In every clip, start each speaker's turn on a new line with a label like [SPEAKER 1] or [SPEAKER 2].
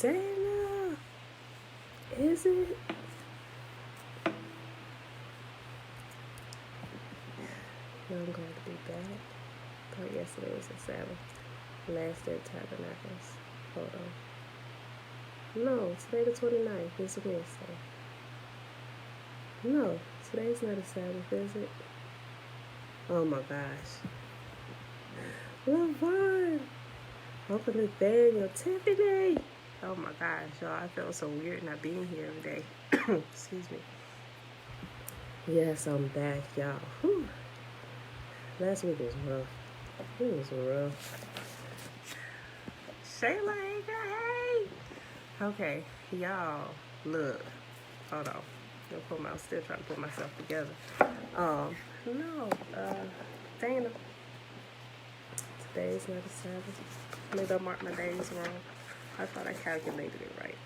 [SPEAKER 1] Dana, is it? I'm glad to be back. Thought yesterday was the Sabbath. Last day of Tabernacles. Hold on. No, today the 29th. It's Wednesday. No, today's not a Sabbath, is it? Oh my gosh. Lavon. Uncle Nathaniel. Tiffany. Oh my gosh, y'all. I feel so weird not being here every day. Excuse me. Yes, I'm back, y'all. Whew. Last week was rough. It was rough. Shayla, hey. Okay, y'all. Look. Hold on. I'm still trying to put myself together. Dana. Today's not a Sabbath. Maybe I marked my days wrong. I thought I calculated it right.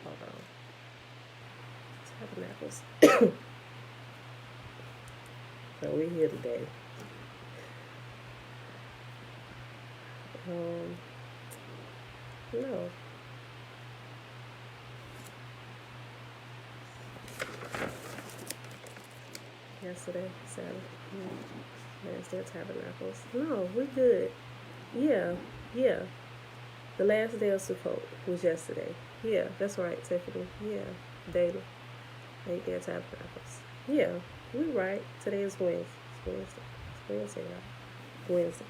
[SPEAKER 1] Hold on. Tabernacles. So we're here today. No. Yesterday, Sabbath. Last day of Tabernacles. No, we're good. Yeah. The last day of Sukkot was yesterday. Yeah, that's right, Tiffany. Yeah, Dana. 8 day of Tabernacles. Yeah, we're right. Today is Wednesday. It's Wednesday, right? Wednesday.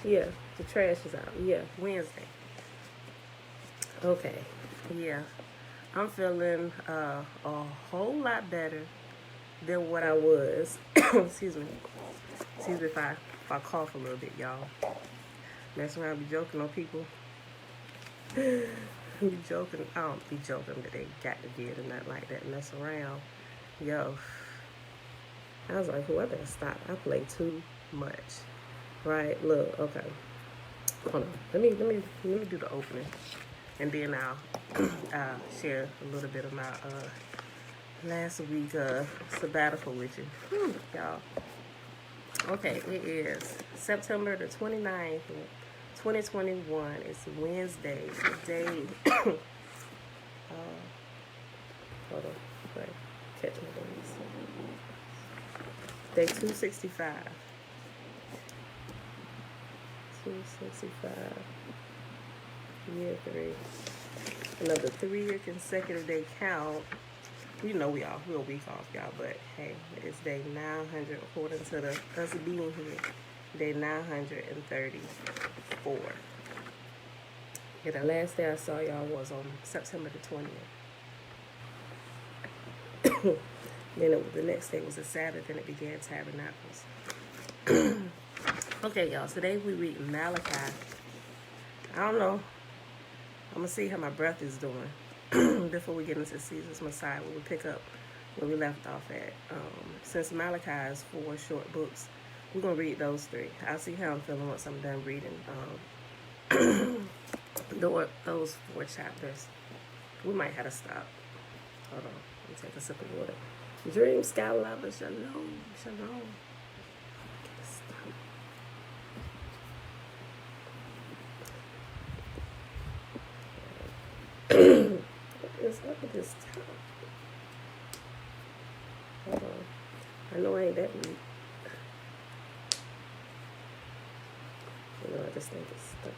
[SPEAKER 1] Yeah, the trash is out. Yeah, Wednesday. Okay. Yeah, I'm feeling a whole lot better than what I was. Excuse me if I cough a little bit, y'all. Mess around, be joking on people. Be joking. I don't be joking that they got the beard and not like that. Mess around. Yo. I was like, I better stop. I play too much. Right? Look, okay. Hold on. Let me do the opening. And then I'll share a little bit of my last week sabbatical with you. Y'all. Okay, it is September the 29th, 2021. It's Wednesday. Day. Hold on. Wait. Catch my days. Day 265. 265. Year 3. Another 3-year consecutive day count. You know we're a week off, y'all, but hey, it's day 900 according to us being here. Day 934. Yeah, the last day I saw y'all was on September the 20th. Then the next day was a Sabbath, and it began Tabernacles. Okay, y'all. Today we read Malachi. I don't know. I'm gonna see how my breath is doing before we get into Caesar's Messiah. We will pick up where we left off at. Since Malachi is 4 short books, we're gonna read those 3. I'll see how I'm feeling once I'm done reading those 4 chapters. We might have to stop. Hold on. Let me take a sip of water. Dream, sky, lava, shalom, shalom. Stop. What is up with this top? Hold on. I know I ain't that weak. I just think it's stuck.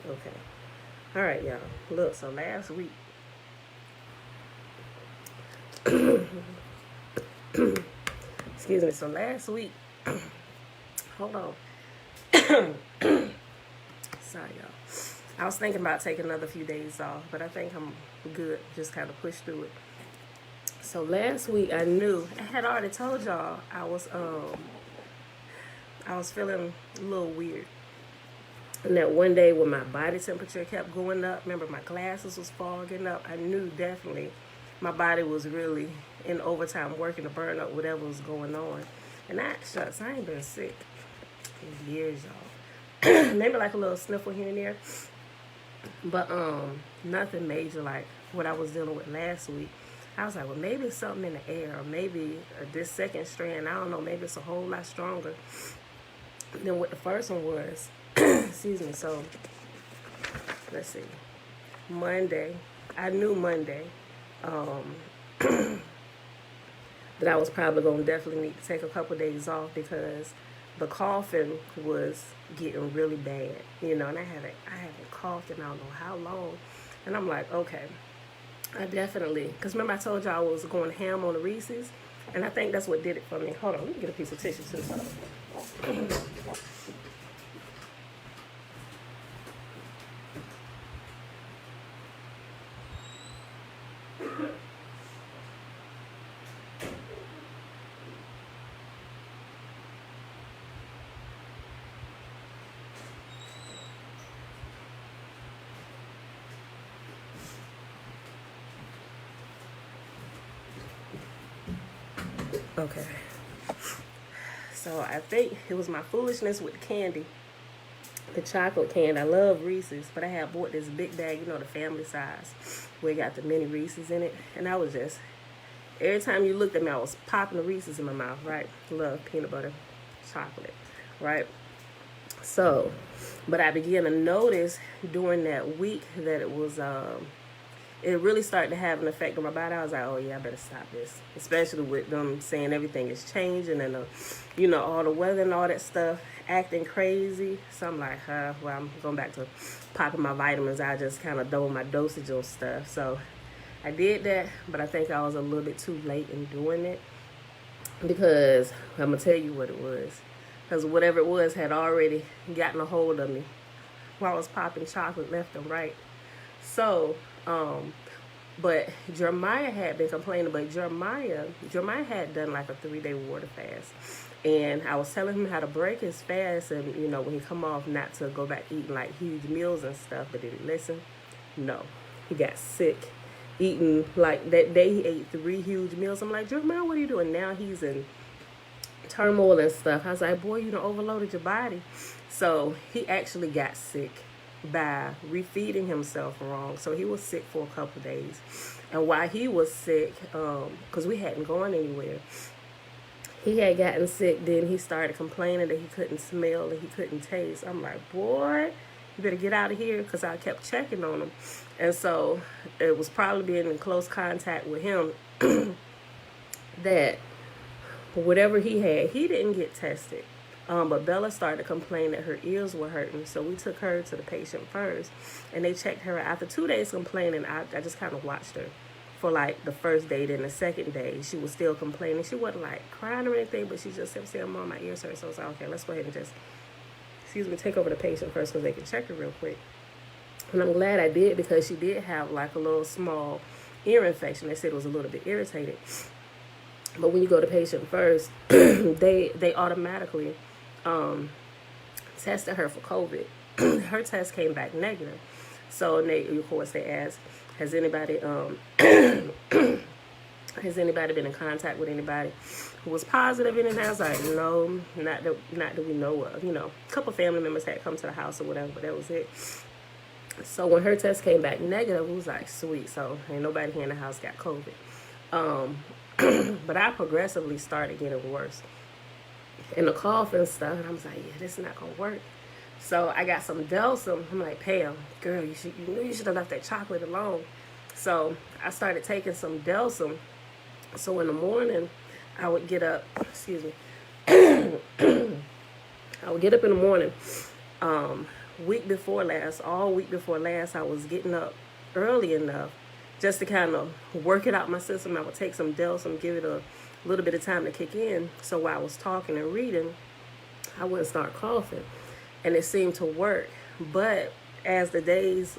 [SPEAKER 1] Okay. All right, y'all. Look, so last week. Excuse me. So last week. Hold on. Sorry, y'all. I was thinking about taking another few days off, but I think I'm good. Just kind of push through it. So last week I had already told y'all I was feeling a little weird. And that one day when my body temperature kept going up, remember my glasses was fogging up, I knew definitely my body was really in overtime working to burn up whatever was going on. And I ain't been sick in years, y'all. Maybe like a little sniffle here and there. But nothing major like what I was dealing with last week. I was like, well, maybe it's something in the air, or maybe this second strand, I don't know, maybe it's a whole lot stronger than what the first one was. Excuse me. So let's see. Monday, I knew Monday um, that I was probably going to definitely need to take a couple of days off because the coughing was getting really bad, and I haven't coughed in I don't know how long. And I'm like, okay, I definitely, because remember I told y'all I was going ham on the Reese's, and I think that's what did it for me. Hold on, let me get a piece of tissue too. Okay. So I think it was my foolishness with the candy, the chocolate candy. I love Reese's, but I had bought this big bag, the family size, where it got the mini Reese's in it. And I was just, every time you looked at me, I was popping the Reese's in my mouth, right? Love peanut butter chocolate, right? So, but I began to notice during that week that it really started to have an effect on my body. I was like, oh yeah, I better stop this. Especially with them saying everything is changing and, all the weather and all that stuff acting crazy. So I'm like, well, I'm going back to popping my vitamins. I just kind of double my dosage on stuff. So I did that, but I think I was a little bit too late in doing it because I'm going to tell you what it was. Because whatever it was had already gotten a hold of me while I was popping chocolate left and right. So, but Jeremiah had been complaining, but Jeremiah had done like a 3-day water fast. And I was telling him how to break his fast and, when he come off, not to go back eating like huge meals and stuff. But did he listen? No. He got sick. Eating, like that day he ate 3 huge meals. I'm like, Jeremiah, what are you doing? Now he's in turmoil and stuff. I was like, boy, you done overloaded your body. So he actually got sick by refeeding himself wrong. So he was sick for a couple of days. And while he was sick, because we hadn't gone anywhere, he had gotten sick. Then he started complaining that he couldn't smell and he couldn't taste. I'm like, boy, you better get out of here, because I kept checking on him. And so it was probably being in close contact with him that whatever he had, he didn't get tested. But Bella started to complain that her ears were hurting. So we took her to the patient first. And they checked her. After 2 days complaining, I just kind of watched her for like the first day. Then the second day, she was still complaining. She wasn't like crying or anything, but she just kept saying, Mom, my ears hurt. So I was like, okay, let's go ahead and just, take over the patient first because they can check her real quick. And I'm glad I did, because she did have like a little small ear infection. They said it was a little bit irritated. But when you go to patient first, they automatically tested her for COVID. Her test came back negative. So of course they asked, has anybody been in contact with anybody who was positive? And I was like, no, not that we know of. A couple family members had come to the house or whatever, but that was it. So when her test came back negative, it was like, sweet. So ain't nobody here in the house got COVID. But I progressively started getting worse. And the cough and stuff, and I was like, yeah, this is not going to work. So I got some Delsum. I'm like, Pam, girl, you knew you should have left that chocolate alone. So I started taking some Delsum. So in the morning, I would get up, I would get up in the morning. All week before last, I was getting up early enough just to kind of work it out my system. I would take some Delsum, give it a little bit of time to kick in. So while I was talking and reading, I wouldn't start coughing. And it seemed to work. But as the days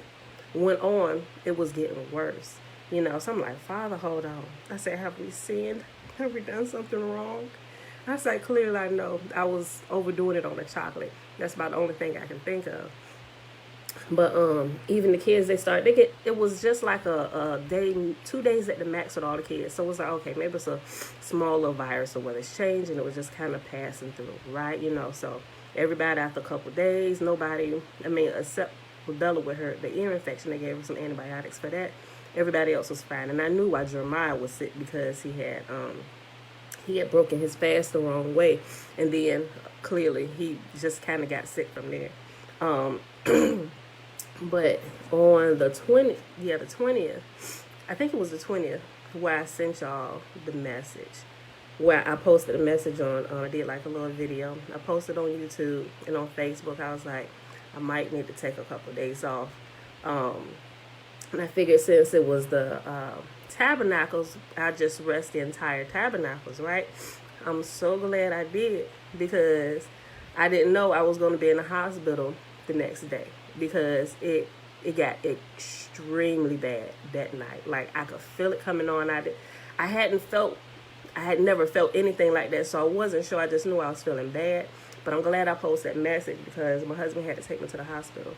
[SPEAKER 1] went on, it was getting worse. So I'm like, Father, hold on. I said, have we sinned? Have we done something wrong? I said, clearly I know I was overdoing it on the chocolate. That's about the only thing I can think of. But even the kids, it was just like a day, 2 days at the max with all the kids. So it was like, okay, maybe it's a small little virus or whether it's changed, and it was just kind of passing through, right? So everybody after a couple of days, except with Bella with the ear infection, they gave her some antibiotics for that. Everybody else was fine. And I knew why Jeremiah was sick, because he had broken his fast the wrong way. And then clearly he just kind of got sick from there. But on the 20th, the 20th, I think it was the 20th, where I sent y'all the message. Where I posted a message on, I did like a little video. I posted on YouTube and on Facebook. I was like, I might need to take a couple of days off. And I figured since it was the tabernacles, I just rest the entire tabernacles, right? I'm so glad I did, because I didn't know I was going to be in the hospital the next day, because it got extremely bad that night. Like, I could feel it coming on. I had never felt anything like that, so I wasn't sure. I just knew I was feeling bad. But I'm glad I posted that message, because my husband had to take me to the hospital.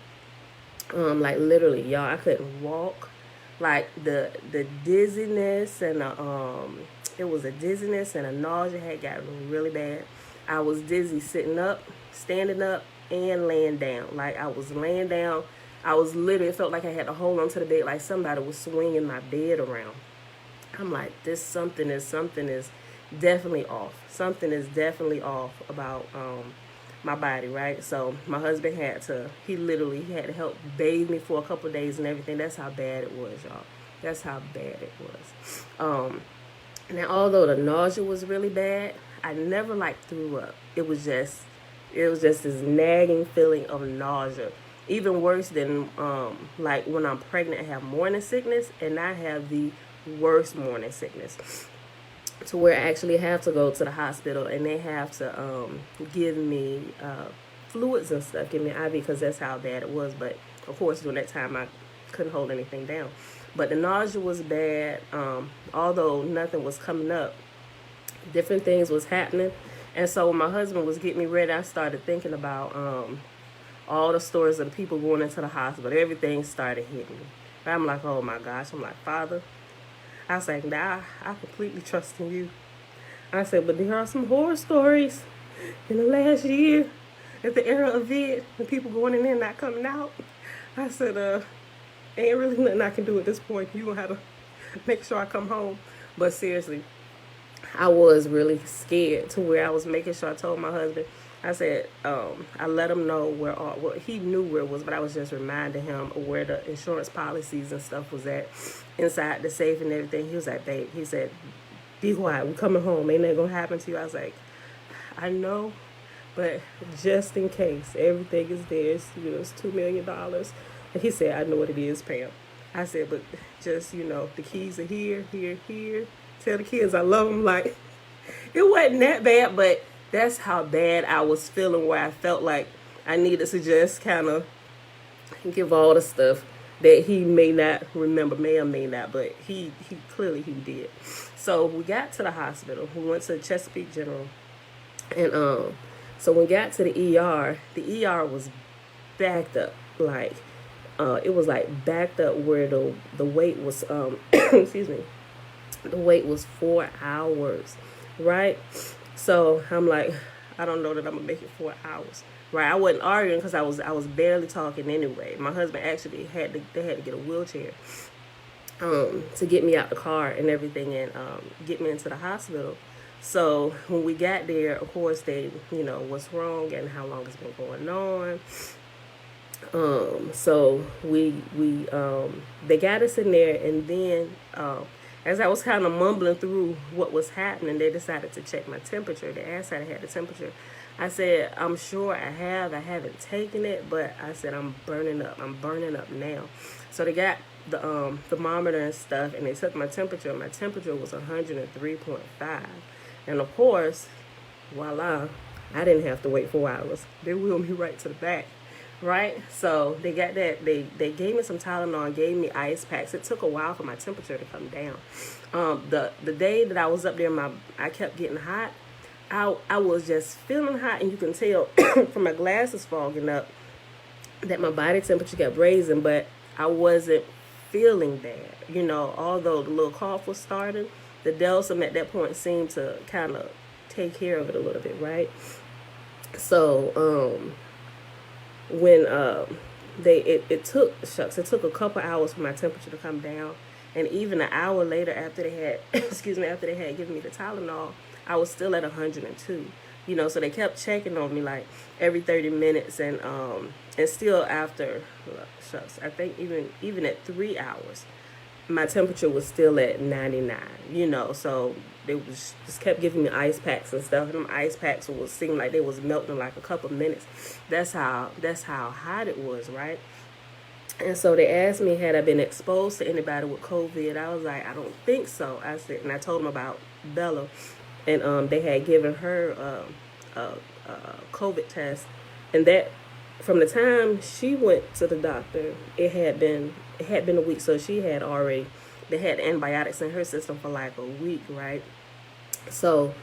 [SPEAKER 1] Like, literally, y'all, I couldn't walk. Like, the dizziness and it was a dizziness and a nausea had gotten really bad. I was dizzy sitting up, standing up, and laying down. Like, I was laying down. I was literally, it felt like I had to hold onto the bed, like somebody was swinging my bed around. I'm like, something is definitely off. Something is definitely off about my body, right? So my husband he had to help bathe me for a couple of days and everything. That's how bad it was, y'all. That's how bad it was. Now, although the nausea was really bad, I never threw up. It was just this nagging feeling of nausea. Even worse than like when I'm pregnant, I have morning sickness, and I have the worst morning sickness, to where I actually have to go to the hospital, and they have to give me fluids and stuff, give me IV, because that's how bad it was. But of course, during that time, I couldn't hold anything down. But the nausea was bad. Although nothing was coming up, different things was happening. And so when my husband was getting me ready, I started thinking about all the stories of the people going into the hospital. Everything started hitting me. I'm like, oh my gosh. I'm like, Father, I was like, nah, I completely trust in you. I said, but there are some horror stories in the last year, at the era of it, and people going in there and not coming out. I said, ain't really nothing I can do at this point. You gonna have to make sure I come home. But seriously, I was really scared, to where I was making sure I told my husband. I said, I let him know well, he knew where it was, but I was just reminding him of where the insurance policies and stuff was at, inside the safe and everything. He was like, babe, he said, be quiet, we're coming home, ain't nothing gonna happen to you. I was like, I know, but just in case, everything is there. It's $2 million. And he said, I know what it is, Pam. I said, but just, the keys are here. Tell the kids I love them. Like, it wasn't that bad, but that's how bad I was feeling, where I felt like I needed to just kind of give all the stuff that he may not remember, may or may not, but he clearly he did. So we got to the hospital. We went to Chesapeake General. And so when we got to the ER was backed up. Like, it was like backed up where the wait was, excuse me, the wait was 4 hours, right? So I'm like, I don't know that I'm gonna make it 4 hours, right? I wasn't arguing, because I was barely talking anyway. My husband actually had to get a wheelchair to get me out the car and everything, and get me into the hospital. So when we got there, of course, they, what's wrong and how long it's been going on. So we they got us in there, and then as I was kind of mumbling through what was happening, they decided to check my temperature. They asked how I had the temperature. I said, I'm sure I haven't taken it, but I said, I'm burning up now. So they got the thermometer and stuff, and they took my temperature. My temperature was 103.5. And of course, voila, I didn't have to wait 4 hours. They wheeled me right to the back. Right? So they got that. They gave me some Tylenol and gave me ice packs. It took a while for my temperature to come down. The day that I was up there, I kept getting hot. I was just feeling hot, and you can tell from my glasses fogging up that my body temperature kept raising, but I wasn't feeling bad. Although the little cough was starting, the Delsum at that point seemed to kind of take care of it a little bit, right? So, when it took a couple hours for my temperature to come down, and even an hour later, after they had given me the Tylenol, I was still at 102. So they kept checking on me like every 30 minutes, and still after, shucks, I think even at 3 hours, my temperature was still at 99. So they was just kept giving me ice packs and stuff, and them ice packs was seemed like they was melting like a couple minutes. That's how hot it was, right? And so they asked me, had I been exposed to anybody with COVID? I was like, I don't think so. I said, and I told them about Bella, and they had given her a COVID test, and that from the time she went to the doctor, it had been a week, so they had antibiotics in her system for like a week, right? So,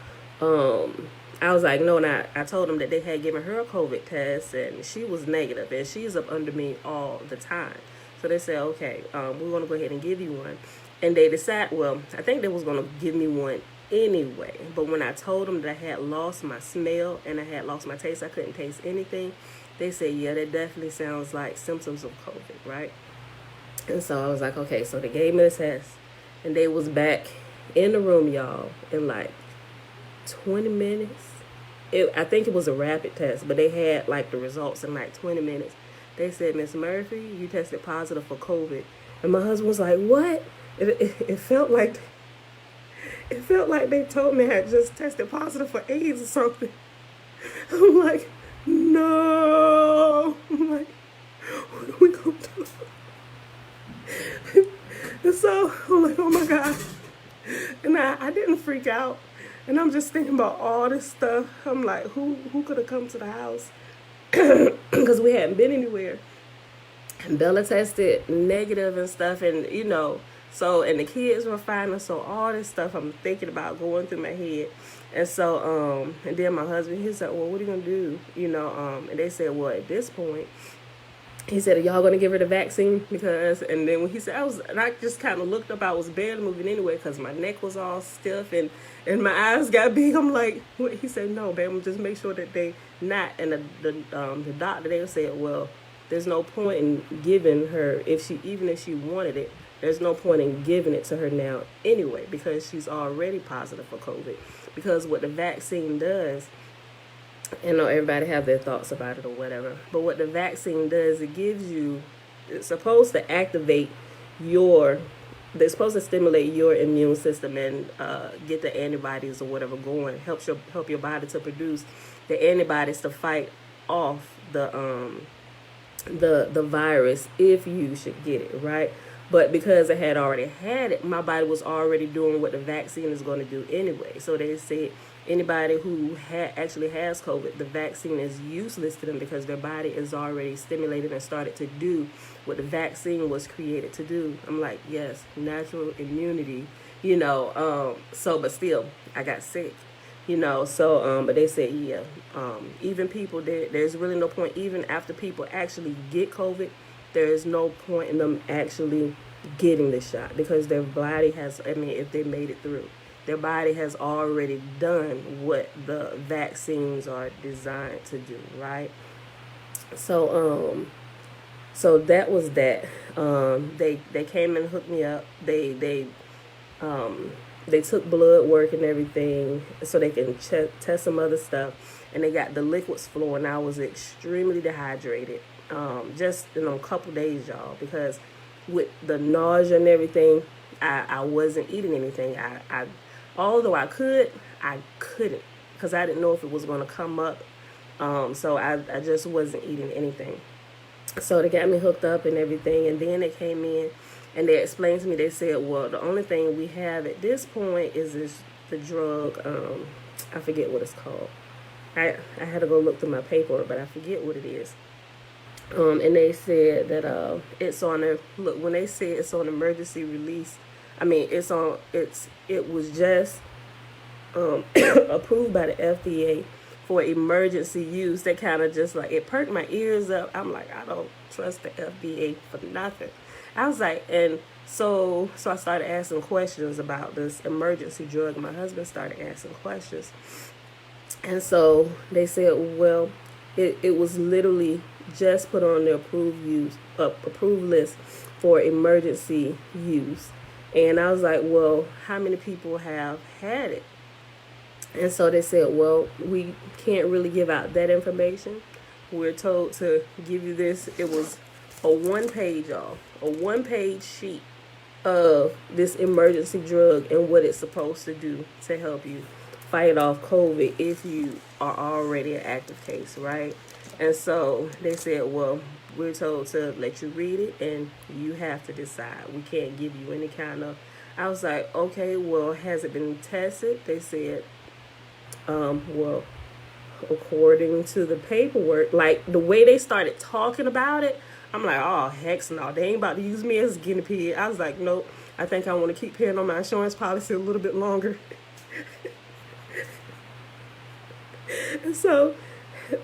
[SPEAKER 1] I was like, no, and I told them that they had given her a COVID test, and she was negative, and she's up under me all the time. So they said, okay, we're going to go ahead and give you one. And they decided, well, I think they was going to give me one anyway. But when I told them that I had lost my smell and I had lost my taste, I couldn't taste anything, they said, yeah, that definitely sounds like symptoms of COVID, right? And so I was like, okay, so they gave me the test, and they was back in the room, y'all, in like 20 minutes. I think it was a rapid test, but they had like the results in like 20 minutes. They said, Miss Murphy, you tested positive for COVID. And my husband was like, what? It felt like they told me I had just tested positive for AIDS or something. I'm like, no. I'm like, what are we going to do? And so I'm like, oh my God. And I didn't freak out. And I'm just thinking about all this stuff. I'm like, who could have come to the house? Because we hadn't been anywhere. And Bella tested negative and stuff, and and the kids were fine, and so all this stuff I'm thinking about going through my head. And so and then my husband, he said, well, what are you gonna do? And they said, well, at this point, he said, are y'all gonna give her the vaccine? And then when he said, I just kind of looked up. I was barely moving anyway because my neck was all stiff and my eyes got big. I'm like, what? He said, no, babe, just make sure that they not. And the doctor, they said, well, there's no point in giving her, even if she wanted it, there's no point in giving it to her now anyway, because she's already positive for COVID. Because what the vaccine does, everybody have their thoughts about it or whatever, but what the vaccine does, it's supposed to activate they're supposed to stimulate your immune system and get the antibodies or whatever going, help your body to produce the antibodies to fight off the virus if you should get it, right? But because I had already had it, my body was already doing what the vaccine is going to do anyway. So they said anybody who actually has COVID, the vaccine is useless to them because their body is already stimulated and started to do what the vaccine was created to do. I'm like, yes, natural immunity, but still, I got sick. But they said, yeah, even people, there's really no point, even after people actually get COVID, there is no point in them actually getting the shot because their body if they made it through, their body has already done what the vaccines are designed to do, right? So that was that. They came and hooked me up. They took blood work and everything so they can test some other stuff, and they got the liquids flowing. I was extremely dehydrated, just in a couple days, y'all, because with the nausea and everything, I wasn't eating anything. Although I couldn't because I didn't know if it was going to come up. So I just wasn't eating anything. So they got me hooked up and everything, and then they came in and they explained to me, they said, well, the only thing we have at this point is the drug, I forget what it's called. I had to go look through my paperwork, but I forget what it is. And they said that when they said it's on emergency release, it was just approved by the FDA for emergency use. That kind of just like, it perked my ears up. I'm like, I don't trust the FDA for nothing. I was like, and so I started asking questions about this emergency drug. My husband started asking questions. And so they said, well, it was literally just put on the approved list for emergency use. And I was like, well, how many people have had it? And so they said, well, we can't really give out that information. We're told to give you this. It was a one-page, y'all, a one-page sheet of this emergency drug and what it's supposed to do to help you fight off COVID if you are already an active case, right? And so they said, well, we're told to let you read it and you have to decide. We can't give you any kind of. I was like, okay, well, has it been tested? They said, well, according to the paperwork, like the way they started talking about it, I'm like, oh, heck no, they ain't about to use me as a guinea pig. I was like, nope, I think I want to keep paying on my insurance policy a little bit longer. And so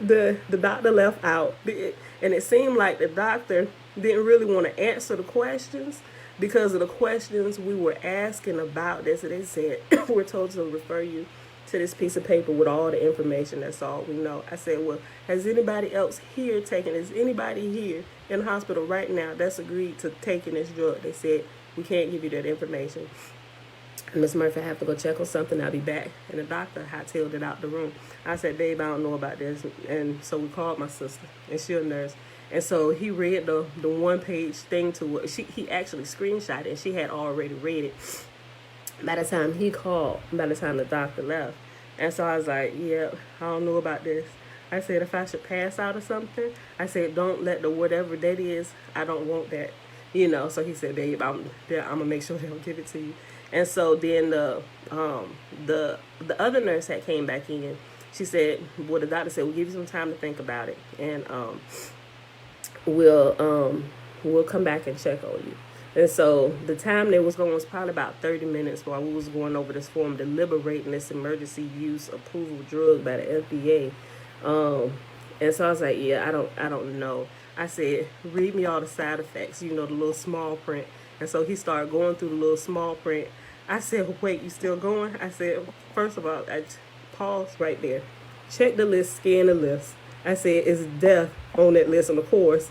[SPEAKER 1] the doctor left out, and it seemed like the doctor didn't really want to answer the questions because of the questions we were asking about this. And they said, we're told to refer you to this piece of paper with all the information. That's all we know. I said, well, has anybody else here taken, is anybody here in the hospital right now that's agreed to taking this drug? They said, we can't give you that information. Miss Murphy, I have to go check on something. I'll be back. And the doctor hightailed it out the room. I said, babe, I don't know about this. And so we called my sister, and she's a nurse. And so he read the one-page thing to her. He actually screenshot it, and she had already read it by the time he called, by the time the doctor left. And so I was like, yeah, I don't know about this. I said, if I should pass out or something, I said, don't let the whatever that is, I don't want that. You know, so he said, babe, I'm going to make sure they don't give it to you. And so then the other nurse that came back in, she said, well, the doctor said, we'll give you some time to think about it. And we'll come back and check on you. And so the time they was going was probably about 30 minutes while we was going over this form, deliberating this emergency use approval drug by the FDA. And so I was like, yeah, I don't know. I said, read me all the side effects, you know, the little small print. And so he started going through the little small print. I said, wait, you still going? I said, first of all, I paused right there. Check the list, scan the list. I said, is death on that list? And of course,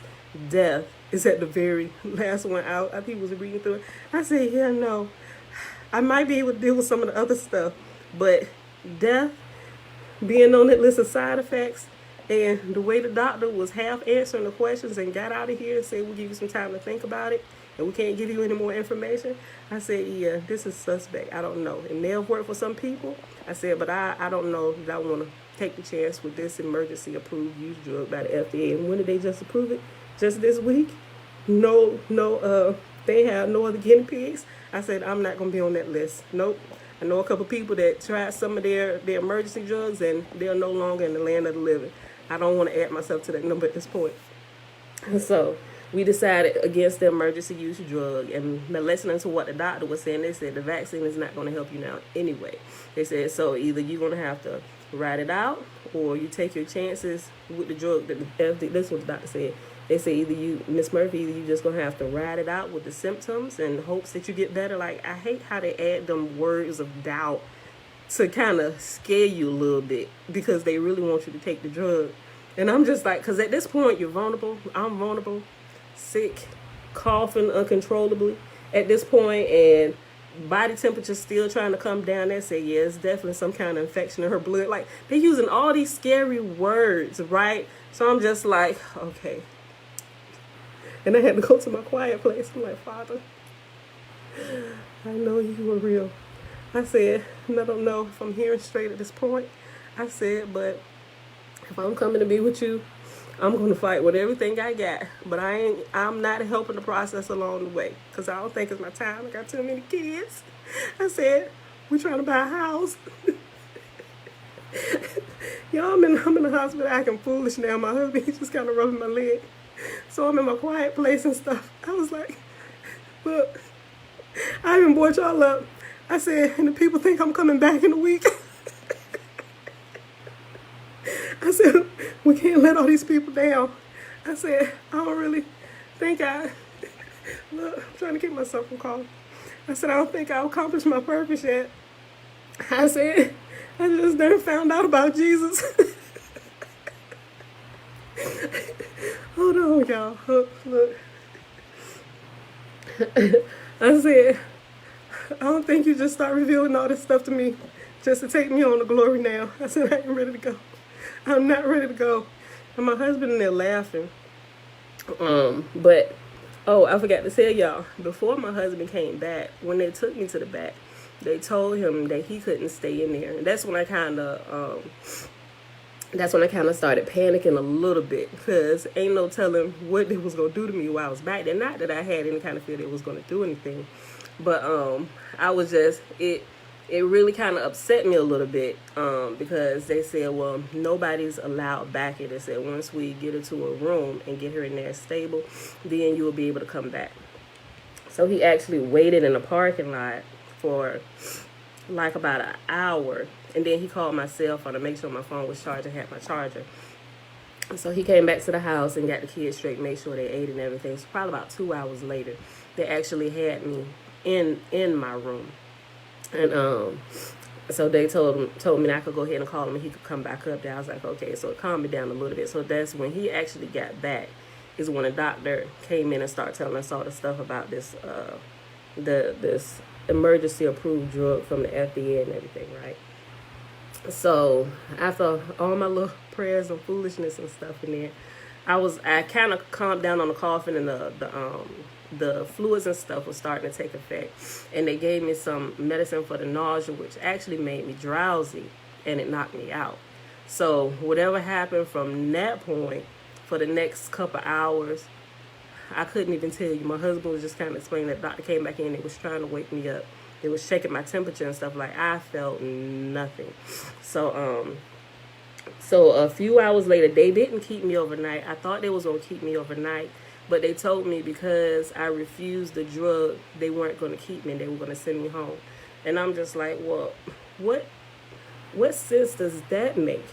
[SPEAKER 1] death is at the very last one out. I think he was reading through it. I said, yeah, no. I might be able to deal with some of the other stuff, but death being on that list of side effects, and the way the doctor was half answering the questions and got out of here and said, we'll give you some time to think about it, and we can't give you any more information. I said, yeah, this is suspect. I don't know. It may have worked for some people. I said, but I don't know that I want to take the chance with this emergency approved use drug by the FDA. And when did they just approve it? Just this week? No, they have no other guinea pigs. I said, I'm not going to be on that list. Nope. I know a couple people that tried some of their emergency drugs, and they're no longer in the land of the living. I don't want to add myself to that number at this point. And so we decided against the emergency use drug, and listening to what the doctor was saying, they said the vaccine is not going to help you now anyway. They said, so either you're going to have to ride it out, or you take your chances with the drug. This is what the doctor said. They say either you, Miss Murphy, either you just going to have to ride it out with the symptoms in hopes that you get better. Like, I hate how they add them words of doubt to kind of scare you a little bit because they really want you to take the drug. And I'm just like, because at this point, you're vulnerable. I'm vulnerable, sick, coughing uncontrollably at this point, and body temperature still trying to come down. They say, yeah, it's definitely some kind of infection in her blood. Like, they're using all these scary words, right? So I'm just like, okay. And I had to go to my quiet place. I'm like, Father, I know you were real. I said, and I don't know if I'm hearing straight at this point. I said, but if I'm coming to be with you, I'm going to fight with everything I got. But I'm not helping the process along the way because I don't think it's my time. I got too many kids. I said, we're trying to buy a house. Y'all, I'm in the hospital acting foolish now. My husband, he's just kind of rubbing my leg. So I'm in my quiet place and stuff. I was like, look, I even brought y'all up. I said, and the people think I'm coming back in a week. I said, we can't let all these people down. I said, I don't really think look, I'm trying to keep myself from calling. I said, I don't think I accomplished my purpose yet. I said, I just done found out about Jesus. Hold on, y'all. Look. I said, I don't think you just start revealing all this stuff to me just to take me on to glory now. I said, I ain't ready to go. I'm not ready to go. And my husband in there laughing. But, oh, I forgot to tell y'all, before my husband came back, when they took me to the back, they told him that he couldn't stay in there. And that's when I kind of started panicking a little bit, because ain't no telling what they was going to do to me while I was back there. Not that I had any kind of fear they was going to do anything, but I was just, it really kind of upset me a little bit, because they said, well, nobody's allowed back here. They said once we get her to a room and get her in there stable, then you will be able to come back. So he actually waited in the parking lot for like about an hour, and then he called my cell phone to make sure my phone was charged and had my charger. So he came back to the house and got the kids straight, made sure they ate and everything. So probably about 2 hours later, they actually had me in my room. And so they told me that I could go ahead and call him and he could come back up there. I was like, okay. So it calmed me down a little bit. So that's when he actually got back, is when the doctor came in and started telling us all the stuff about this this emergency approved drug from the FDA and everything, right? So after all my little prayers and foolishness and stuff in there, I kind of calmed down on the coughing, and the fluids and stuff was starting to take effect. And they gave me some medicine for the nausea, which actually made me drowsy, and it knocked me out. So whatever happened from that point for the next couple hours, I couldn't even tell you. My husband was just kind of explaining that the doctor came back in. They was trying to wake me up. They was checking my temperature and stuff. Like, I felt nothing. So a few hours later, they didn't keep me overnight. I thought they was going to keep me overnight, but they told me because I refused the drug, they weren't going to keep me and they were going to send me home. And I'm just like, well, what sense does that make?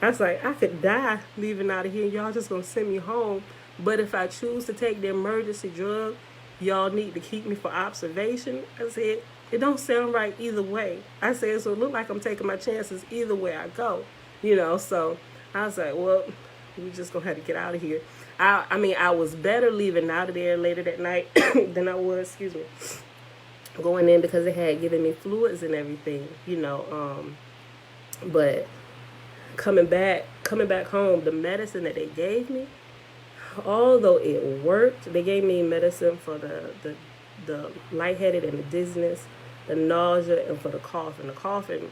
[SPEAKER 1] I was like, I could die leaving out of here, and y'all just going to send me home. But if I choose to take the emergency drug, y'all need to keep me for observation. I said, it don't sound right either way. I said, so it look like I'm taking my chances either way I go. So I was like, well, we just going to have to get out of here. I was better leaving out of there later that night than I was, going in, because they had given me fluids and everything, but coming back home, the medicine that they gave me, although it worked, they gave me medicine for the lightheaded and the dizziness, the nausea, and for the cough. And the coughing,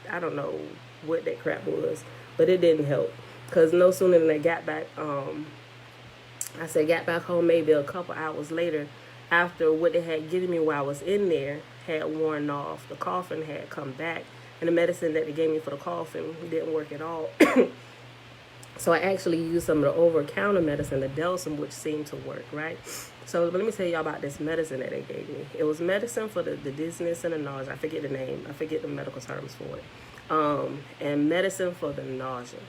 [SPEAKER 1] I don't know what that crap was, but it didn't help. Because no sooner than I got back, got back home maybe a couple hours later, after what they had given me while I was in there had worn off, the coughing had come back, and the medicine that they gave me for the coughing didn't work at all. So I actually used some of the over-the-counter medicine, the Delsum, which seemed to work, right? So let me tell y'all about this medicine that they gave me. It was medicine for the dizziness and the nausea. I forget the name. I forget the medical terms for it. And medicine for the nausea.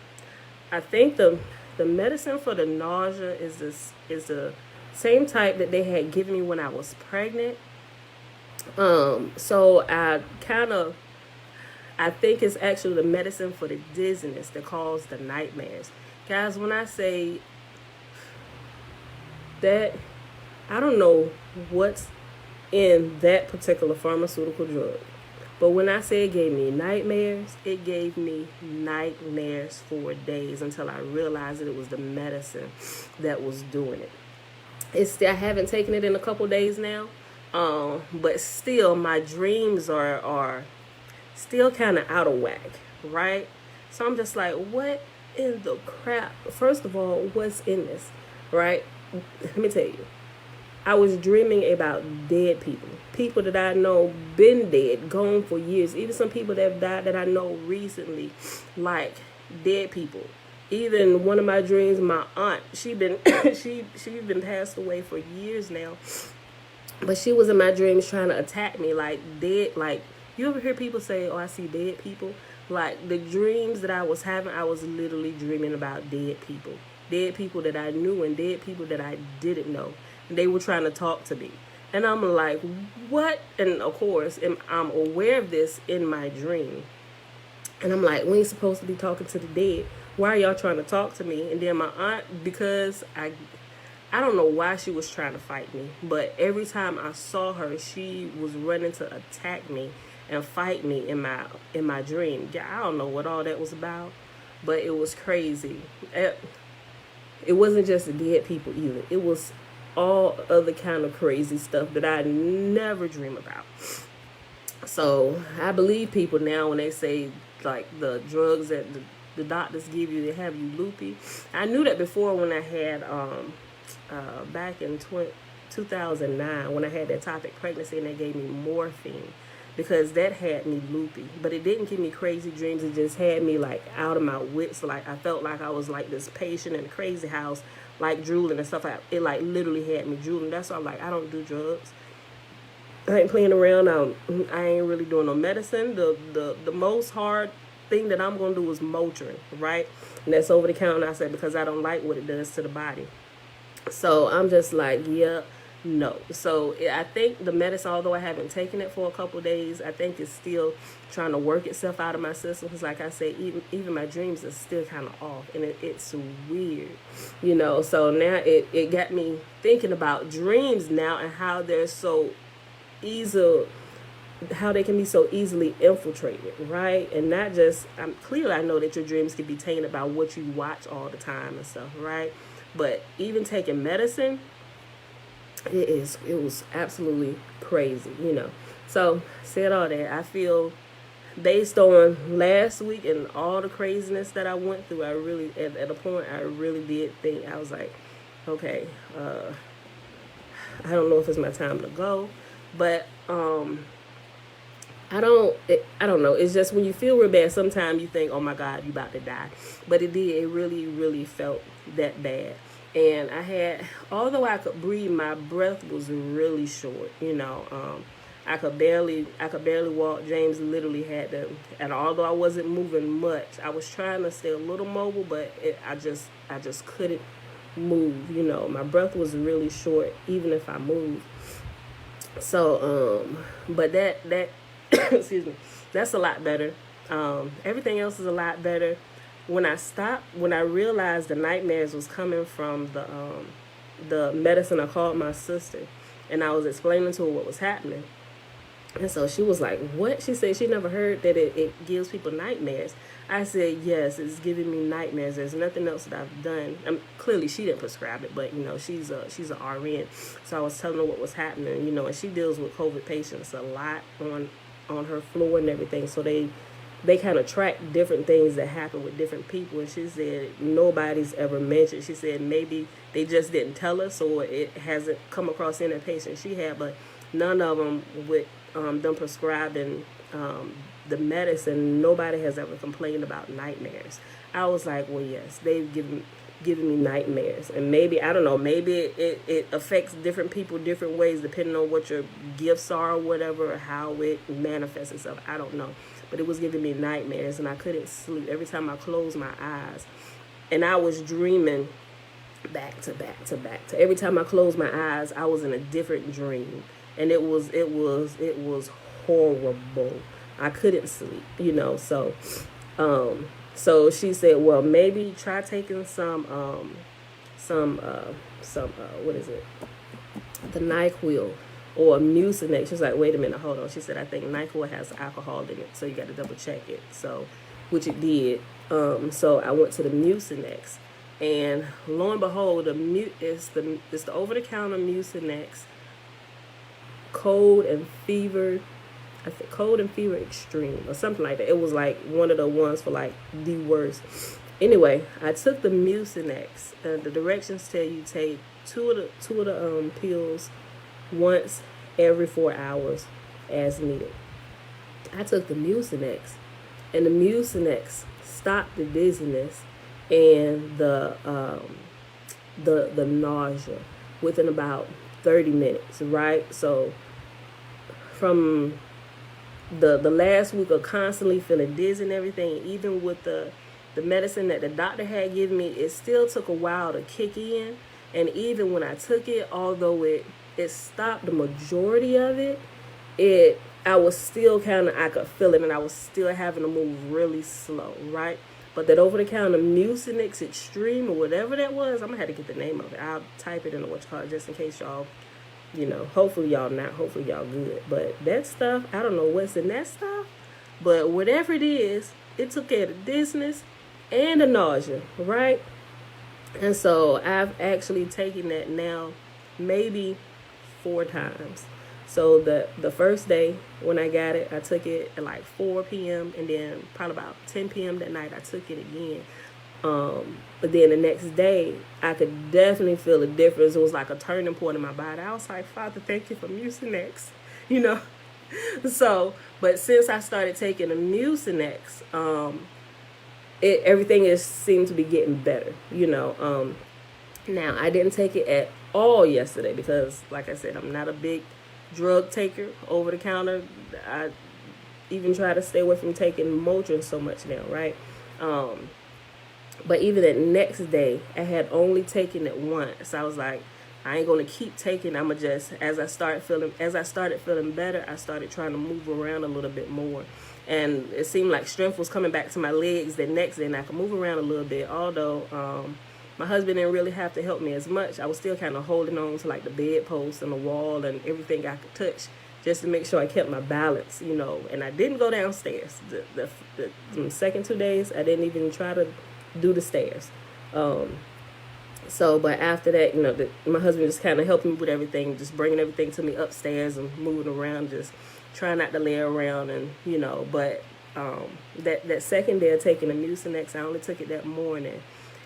[SPEAKER 1] I think the medicine for the nausea is the same type that they had given me when I was pregnant. So I think it's actually the medicine for the dizziness that caused the nightmares. Guys, when I say that, I don't know what's in that particular pharmaceutical drug, but when I say it gave me nightmares, it gave me nightmares for days until I realized that it was the medicine that was doing it. I haven't taken it in a couple days now, but still my dreams are still kind of out of whack, right? So I'm just like, what in the crap? First of all, what's in this, right? Let me tell you. I was dreaming about dead people that I know been dead, gone for years. Even some people that have died that I know recently, like dead people. Even one of my dreams, my aunt, she been passed away for years now, but she was in my dreams trying to attack me, like dead, like. You ever hear people say, oh, I see dead people? Like, the dreams that I was having, I was literally dreaming about dead people. Dead people that I knew and dead people that I didn't know. And they were trying to talk to me. And I'm like, what? And, of course, I'm aware of this in my dream. And I'm like, we ain't supposed to be talking to the dead. Why are y'all trying to talk to me? And then my aunt, because I don't know why she was trying to fight me, but every time I saw her, she was running to attack me. and fight me in my dream. Yeah, I don't know what all that was about, but it was crazy. It wasn't just the dead people either. It was all other kind of crazy stuff that I never dream about. So I believe people now when they say like the drugs that the doctors give you, they have you loopy. I knew that before when I had back in 2009 when I had that ectopic pregnancy and they gave me morphine because that had me loopy. But it didn't give me crazy dreams. It just had me like out of my wits. Like I felt like I was like this patient in a crazy house, like drooling and stuff. It like literally had me drooling. That's why I'm like, I don't do drugs. I ain't playing around. I ain't really doing no medicine. The most hard thing that I'm gonna do is Motrin, right? And that's over the counter. I said because I don't like what it does to the body. So I'm just like, yeah, no. So I think the medicine, although I haven't taken it for a couple of days, I think it's still trying to work itself out of my system. Because like I said, even my dreams are still kind of off, and it's weird, you know. So now it got me thinking about dreams now and how they're so easy, how they can be so easily infiltrated, right? And not just, clearly I know that your dreams can be tainted by what you watch all the time and stuff, right? But even taking medicine, it was absolutely crazy, you know. So said all that, I feel based on last week and all the craziness that I went through, I really at a point I really did think, I was like, okay, I don't know if it's my time to go. But I don't know. It's just when you feel real bad, sometimes you think, oh my God, you about to die. But it really, really felt that bad. And I had, although I could breathe, my breath was really short, you know. I could barely walk. James literally had to, and although I wasn't moving much, I was trying to stay a little mobile, but I just couldn't move, you know. My breath was really short, even if I moved. So, but that excuse me, that's a lot better. Everything else is a lot better. When I realized the nightmares was coming from the medicine, I called my sister, and I was explaining to her what was happening. And so she was like, what? She said she never heard that it gives people nightmares. I said, yes, it's giving me nightmares. There's nothing else that I've done. Clearly, she didn't prescribe it, but, you know, she's an RN. So I was telling her what was happening, you know, and she deals with COVID patients a lot on her floor and everything. So they kind of track different things that happen with different people. And she said nobody's ever mentioned. She said maybe they just didn't tell us or it hasn't come across any patient she had, but none of them with them prescribing the medicine, nobody has ever complained about nightmares. I was like, well, yes, they've given me nightmares. And maybe, I don't know, maybe it affects different people different ways depending on what your gifts are or whatever, or how it manifests itself. I don't know. But it was giving me nightmares and I couldn't sleep. Every time I closed my eyes, and I was dreaming back to back to back to every time I closed my eyes, I was in a different dream. And it was horrible. I couldn't sleep, you know. So she said, well, maybe try taking some what is it? The NyQuil or Mucinex. She's like, wait a minute, hold on. She said, I think NyQuil has alcohol in it, so you got to double check it. So, which it did. So I went to the Mucinex, and lo and behold, it's the over the counter Mucinex. Cold and fever extreme or something like that. It was like one of the ones for like the worst. Anyway, I took the Mucinex. The directions tell you take two of the pills once every 4 hours as needed. I took the Mucinex, and the Mucinex stopped the dizziness and the nausea within about 30 minutes, right? So from the last week of constantly feeling dizzy and everything, even with the medicine that the doctor had given me, it still took a while to kick in. And even when I took it, although it stopped the majority of it, I was still I could feel it, and I was still having to move really slow, right? But that over-the-counter Mucinex Extreme or whatever that was, I'm going to have to get the name of it. I'll type it in the what's called just in case y'all You know, hopefully y'all not. Hopefully y'all good. But that stuff, I don't know what's in that stuff. But whatever it is, it took care of the dizziness and the nausea, right? And so I've actually taken that now maybe 4 times. So the first day when I got it, I took it at like 4 p.m. and then probably about 10 p.m. that night I took it again. But then the next day, I could definitely feel a difference. It was like a turning point in my body. I was like, Father, thank you for Mucinex, you know. So, but since I started taking the Mucinex, everything is seemed to be getting better, you know. Now I didn't take it at all yesterday because, like I said, I'm not a big drug taker over the counter. I even try to stay away from taking Motrin so much now, right? But even that next day, I had only taken it once. I was like, I ain't gonna keep taking. I'ma just as I started feeling better, I started trying to move around a little bit more, and it seemed like strength was coming back to my legs the next day, and I could move around a little bit. Although my husband didn't really have to help me as much. I was still kind of holding on to like the bedpost and the wall and everything I could touch, just to make sure I kept my balance, you know. And I didn't go downstairs. The second 2 days, I didn't even try to do the stairs. So, but after that, you know, my husband just kind of helped me with everything, just bringing everything to me upstairs and moving around, just trying not to lay around, and, you know, but that second day of taking the Mucinex, I only took it that morning.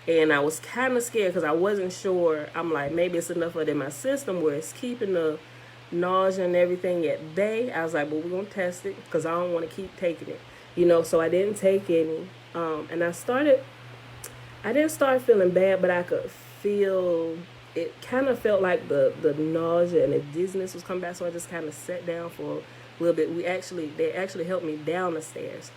[SPEAKER 1] And I was kind of scared because I wasn't sure. I'm like, maybe it's enough of it in my system where it's keeping the nausea and everything at bay. I was like, well, we're going to test it because I don't want to keep taking it, you know. So I didn't take any. And I didn't start feeling bad, but I could feel, it kind of felt like the nausea and the dizziness was coming back. So I just kind of sat down for a little bit. They actually helped me down the stairs.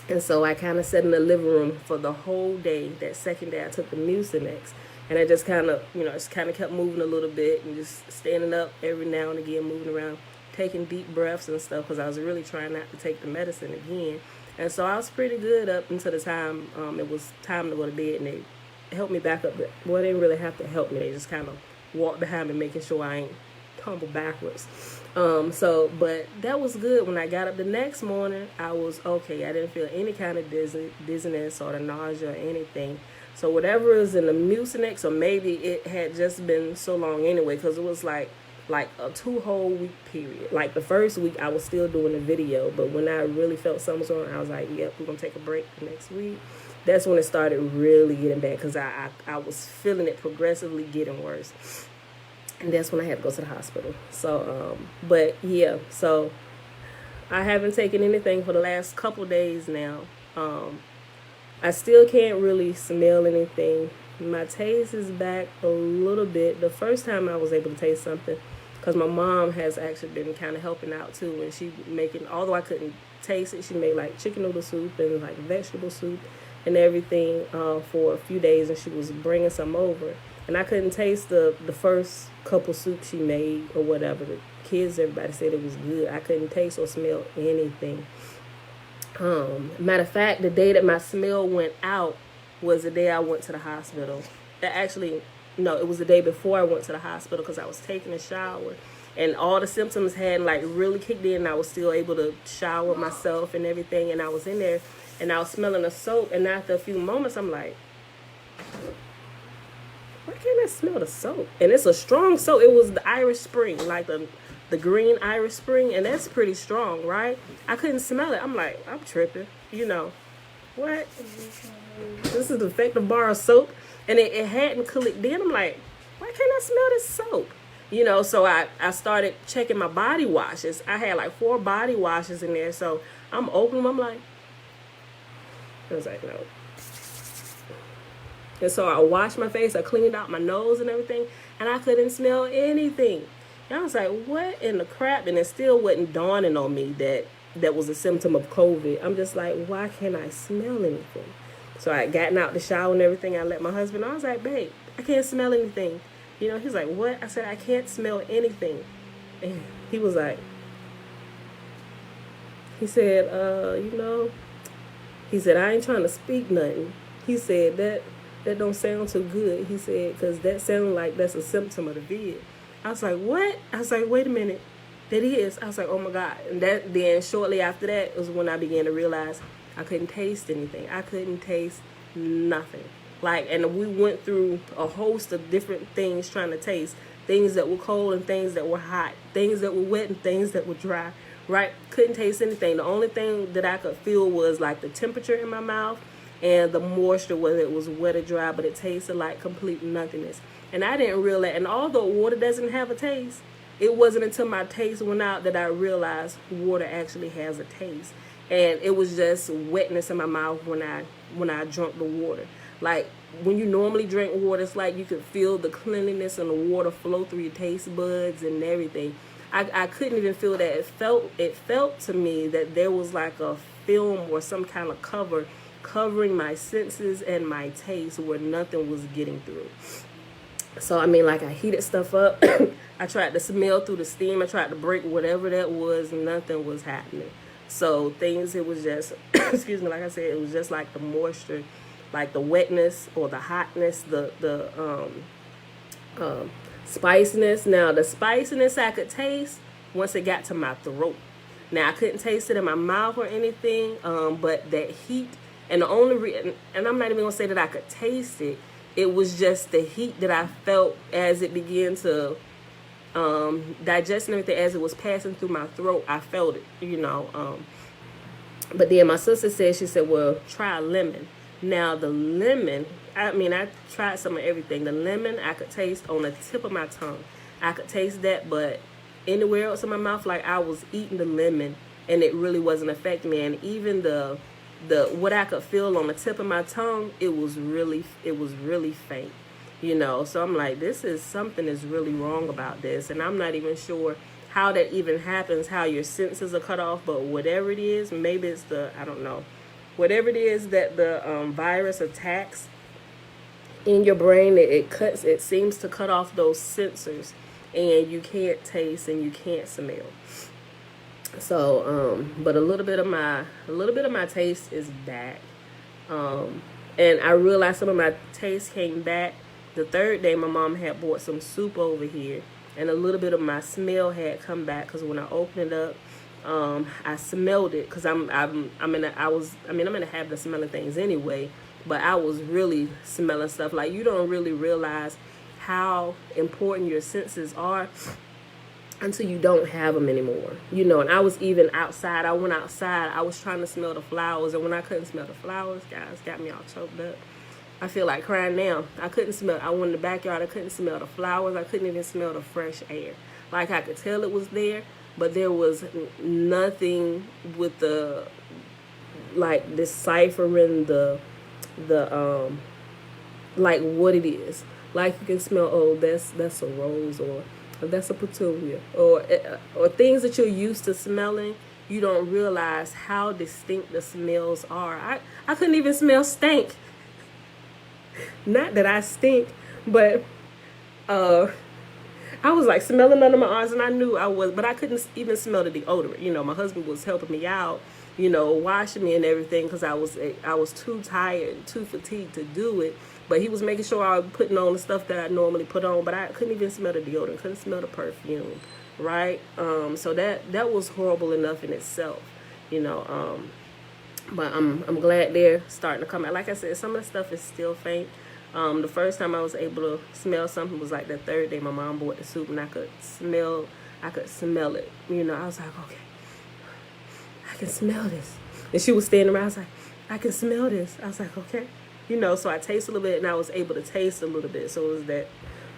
[SPEAKER 1] And so I kind of sat in the living room for the whole day. That second day I took the Mucinex. And I just kind of, you know, just kind of kept moving a little bit and just standing up every now and again, moving around, taking deep breaths and stuff because I was really trying not to take the medicine again. And so I was pretty good up until the time it was time to go to bed, and they helped me back up. Well, they didn't really have to help me. They just kind of walked behind me, making sure I ain't tumble backwards. But that was good. When I got up the next morning, I was okay. I didn't feel any kind of dizziness or the nausea or anything. So whatever is in the Mucinex, or maybe it had just been so long anyway, because it was like a 2 whole week period. Like the first week I was still doing the video, but when I really felt something was wrong, I was like, yep, we're gonna take a break the next week. That's when it started really getting bad, because I was feeling it progressively getting worse. And that's when I had to go to the hospital. So but yeah, so I haven't taken anything for the last couple days now. I still can't really smell anything. My taste is back a little bit. The first time I was able to taste something, because my mom has actually been kind of helping out too, and she making, although I couldn't taste it, she made like chicken noodle soup and like vegetable soup and everything for a few days, and she was bringing some over, and I couldn't taste the first couple soups she made or whatever. The kids, everybody said it was good. I couldn't taste or smell anything. Matter of fact, the day that my smell went out was the day I went to the hospital. Actually, no, it was the day before I went to the hospital, because I was taking a shower and all the symptoms hadn't like really kicked in, and I was still able to shower myself and everything, and I was in there and I was smelling the soap, and after a few moments I'm like, why can't I smell the soap? And it's a strong soap. It was the Irish Spring, like the green Irish Spring, and that's pretty strong, right? I couldn't smell it. I'm like, I'm tripping, you know. What? This is the effective bar of soap, and it hadn't clicked in. I'm like, why can't I smell this soap? You know, so I started checking my body washes. I had like 4 body washes in there, so I'm opening them. I'm like, I was like, no. And so I washed my face, I cleaned out my nose and everything, and I couldn't smell anything. And I was like, what in the crap? And it still wasn't dawning on me that was a symptom of COVID. I'm just like, why can't I smell anything? So I had gotten out the shower and everything. I let my husband know. I was like, babe, I can't smell anything. You know, he's like, what? I said, I can't smell anything. And he was like, he said, he said, I ain't trying to speak nothing. He said, that don't sound too good. He said, because that sounds like that's a symptom of the vid. I was like, what? I was like, wait a minute. That is. I was like, oh my God. And then shortly after that was when I began to realize I couldn't taste anything. I couldn't taste nothing. Like, and we went through a host of different things trying to taste. Things that were cold and things that were hot. Things that were wet and things that were dry. Right? Couldn't taste anything. The only thing that I could feel was like the temperature in my mouth and the moisture, whether it was wet or dry, but it tasted like complete nothingness. And I didn't realize, and although water doesn't have a taste, it wasn't until my taste went out that I realized water actually has a taste. And it was just wetness in my mouth when I drank the water. Like when you normally drink water, it's like you could feel the cleanliness and the water flow through your taste buds and everything. I couldn't even feel that. It felt to me that there was like a film or some kind of covering my senses and my taste where nothing was getting through. So, I mean, like I heated stuff up. I tried to smell through the steam. I tried to break whatever that was. Nothing was happening. So it was just, excuse me, like I said, it was just like the moisture, like the wetness or the hotness, the spiciness. Now, the spiciness I could taste once it got to my throat. Now, I couldn't taste it in my mouth or anything, but that heat, and the only reason, and I'm not even going to say that I could taste it, it was just the heat that I felt as it began to digest and everything, as it was passing through my throat. I felt it, But then my sister said, she said, well, try lemon. Now, the lemon, I tried some of everything. The lemon I could taste on the tip of my tongue. I could taste that, but anywhere else in my mouth, like I was eating the lemon, and it really wasn't affecting me. And even the what I could feel on the tip of my tongue, it was really faint, So I'm like, something is really wrong about this, and I'm not even sure how that even happens, how your senses are cut off. But whatever it is, maybe it's I don't know, whatever it is that the virus attacks in your brain, it seems to cut off those sensors, and you can't taste and you can't smell. So, but a little bit of my taste is back. And I realized some of my taste came back the third day. My mom had bought some soup over here, and a little bit of my smell had come back, because when I opened it up, I smelled it, because I'm in a habit of smelling things anyway, but I was really smelling stuff. Like, you don't really realize how important your senses are until you don't have them anymore, and I was even outside. I went outside. I was trying to smell the flowers, and when I couldn't smell the flowers, guys, got me all choked up. I feel like crying now. I couldn't smell. I went in the backyard. I couldn't smell the flowers. I couldn't even smell the fresh air. Like, I could tell it was there, but there was nothing with deciphering the like what it is. Like, you can smell, oh, that's a rose, or that's a petunia, or things that you're used to smelling. You don't realize how distinct the smells are. I couldn't even smell stink. Not that I stink, but I was like smelling under my arms, and I knew I was, but I couldn't even smell the deodorant. My husband was helping me out, washing me and everything, because I was too tired, too fatigued to do it. But he was making sure I was putting on the stuff that I normally put on, but I couldn't even smell the deodorant, couldn't smell the perfume, right? So that was horrible enough in itself, But I'm glad they're starting to come out. Like I said, some of the stuff is still faint. The first time I was able to smell something was like the third day my mom bought the soup, and I could smell it. I was like, okay, I can smell this. And she was standing around. I was like, I can smell this. I was like, okay. So I tasted a little bit, and I was able to taste a little bit. So it was that,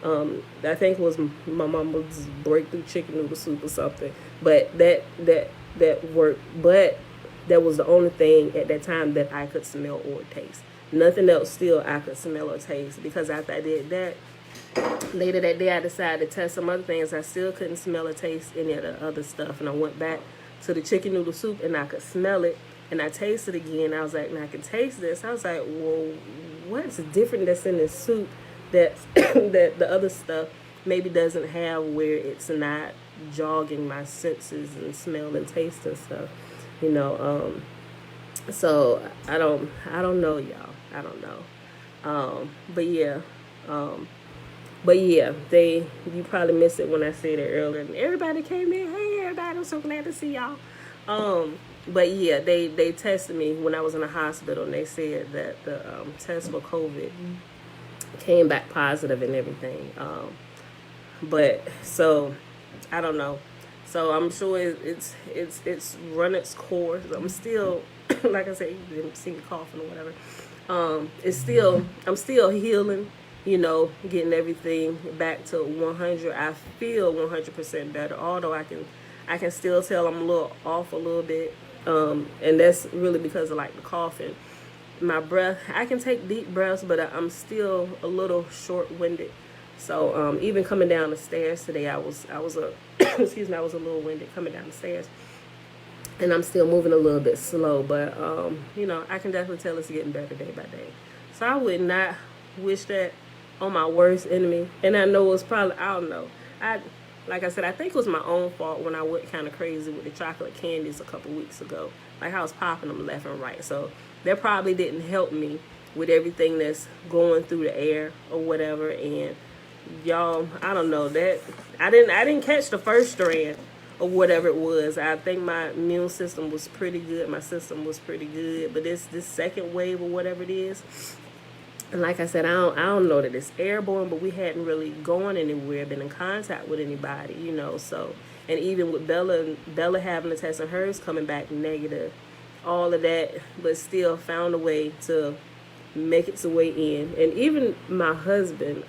[SPEAKER 1] I think it was my mama's breakthrough chicken noodle soup or something. But that worked. But that was the only thing at that time that I could smell or taste. Nothing else still I could smell or taste, because after I did that, later that day I decided to test some other things. I still couldn't smell or taste any of the other stuff. And I went back to the chicken noodle soup, and I could smell it. And I tasted it again. I was like, now I can taste this. I was like, well, what's different that's in this soup that the other stuff maybe doesn't have, where it's not jogging my senses and smell and taste and stuff, So I don't know, y'all. I don't know. But yeah, But yeah, you probably missed it when I said it earlier. And everybody came in. Hey, everybody! I'm so glad to see y'all. But yeah, they tested me when I was in the hospital, and they said that the test for COVID came back positive and everything. But so I don't know. So I'm sure it's run its course. I'm still, like I said, you didn't see me coughing or whatever. I'm still healing. Getting everything back to 100. I feel 100% better. Although I can still tell I'm a little off a little bit. And that's really because of like the coughing. My breath, I can take deep breaths, but I'm still a little short-winded. So even coming down the stairs today, I was excuse me, I was a little winded coming down the stairs, and I'm still moving a little bit slow. But I can definitely tell it's getting better day by day. So I would not wish that on my worst enemy. And I know it's probably, I don't know. Like I said, I think it was my own fault when I went kind of crazy with the chocolate candies a couple weeks ago. Like I was popping them left and right. So that probably didn't help me with everything that's going through the air or whatever. And y'all, I don't know that I didn't catch the first strand or whatever it was. I think my immune system was pretty good. My system was pretty good. But this second wave or whatever it is, and like I said, I don't know that it's airborne, but we hadn't really gone anywhere, been in contact with anybody, So, and even with Bella having the test and hers coming back negative, all of that, but still found a way to make its way in. And even my husband,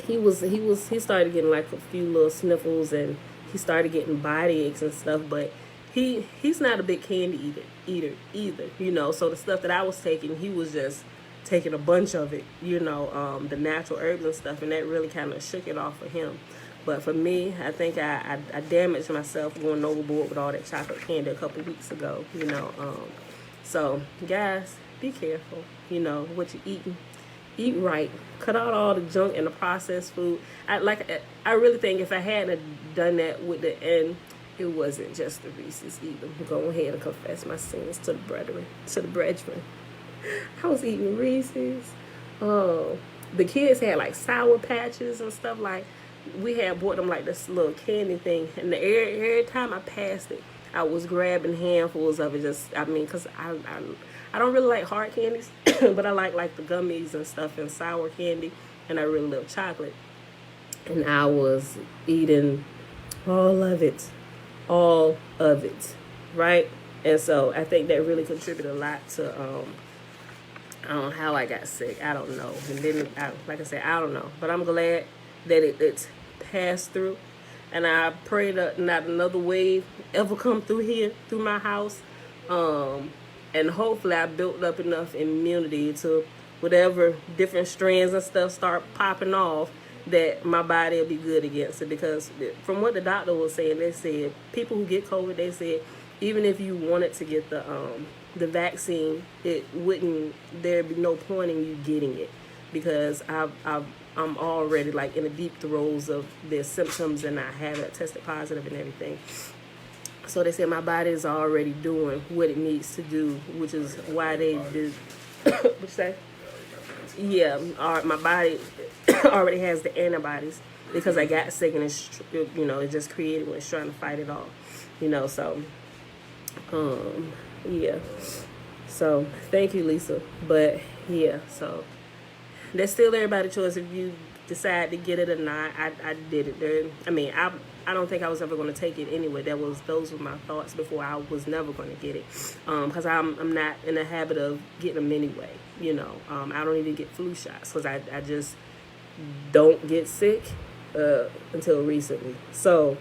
[SPEAKER 1] he started getting like a few little sniffles, and he started getting body aches and stuff. But he's not a big candy eater either. So the stuff that I was taking, he was just taking a bunch of it, the natural herbs and stuff, and that really kind of shook it off for him. But for me, I think I damaged myself going overboard with all that chocolate candy a couple weeks ago, So, guys, be careful, what you're eating. Eat right. Cut out all the junk and the processed food. I really think if I hadn't done that with and it wasn't just the Reese's either. Go ahead and confess my sins to the brethren. I was eating Reese's. The kids had like Sour Patches and stuff. Like we had bought them like this little candy thing, and every time I passed it, I was grabbing handfuls of it. Because I don't really like hard candies, but I like the gummies and stuff and sour candy, and I really love chocolate. And I was eating all of it, right? And so I think that really contributed a lot to how I got sick. I don't know. And then, like I said, I don't know. But I'm glad that it's passed through. And I pray that not another wave ever come through my house. And hopefully I built up enough immunity to whatever different strands and stuff start popping off, that my body will be good against it. Because from what the doctor was saying, they said people who get COVID, they said even if you wanted to get the vaccine, there'd be no point in you getting it, because I'm already like in the deep throes of their symptoms, and I haven't tested positive and everything. So they said my body is already doing what it needs to do, which is why they did. What you say? Yeah, my body already has the antibodies because I got sick, and it just created when it's trying to fight it off. So yeah. So thank you, Lisa. But yeah, so that's still everybody's choice if you decide to get it or not. I did it. I don't think I was ever going to take it anyway. Those were my thoughts before. I was never going to get it, because I'm not in the habit of getting them anyway. I don't even get flu shots because I just don't get sick until recently. So,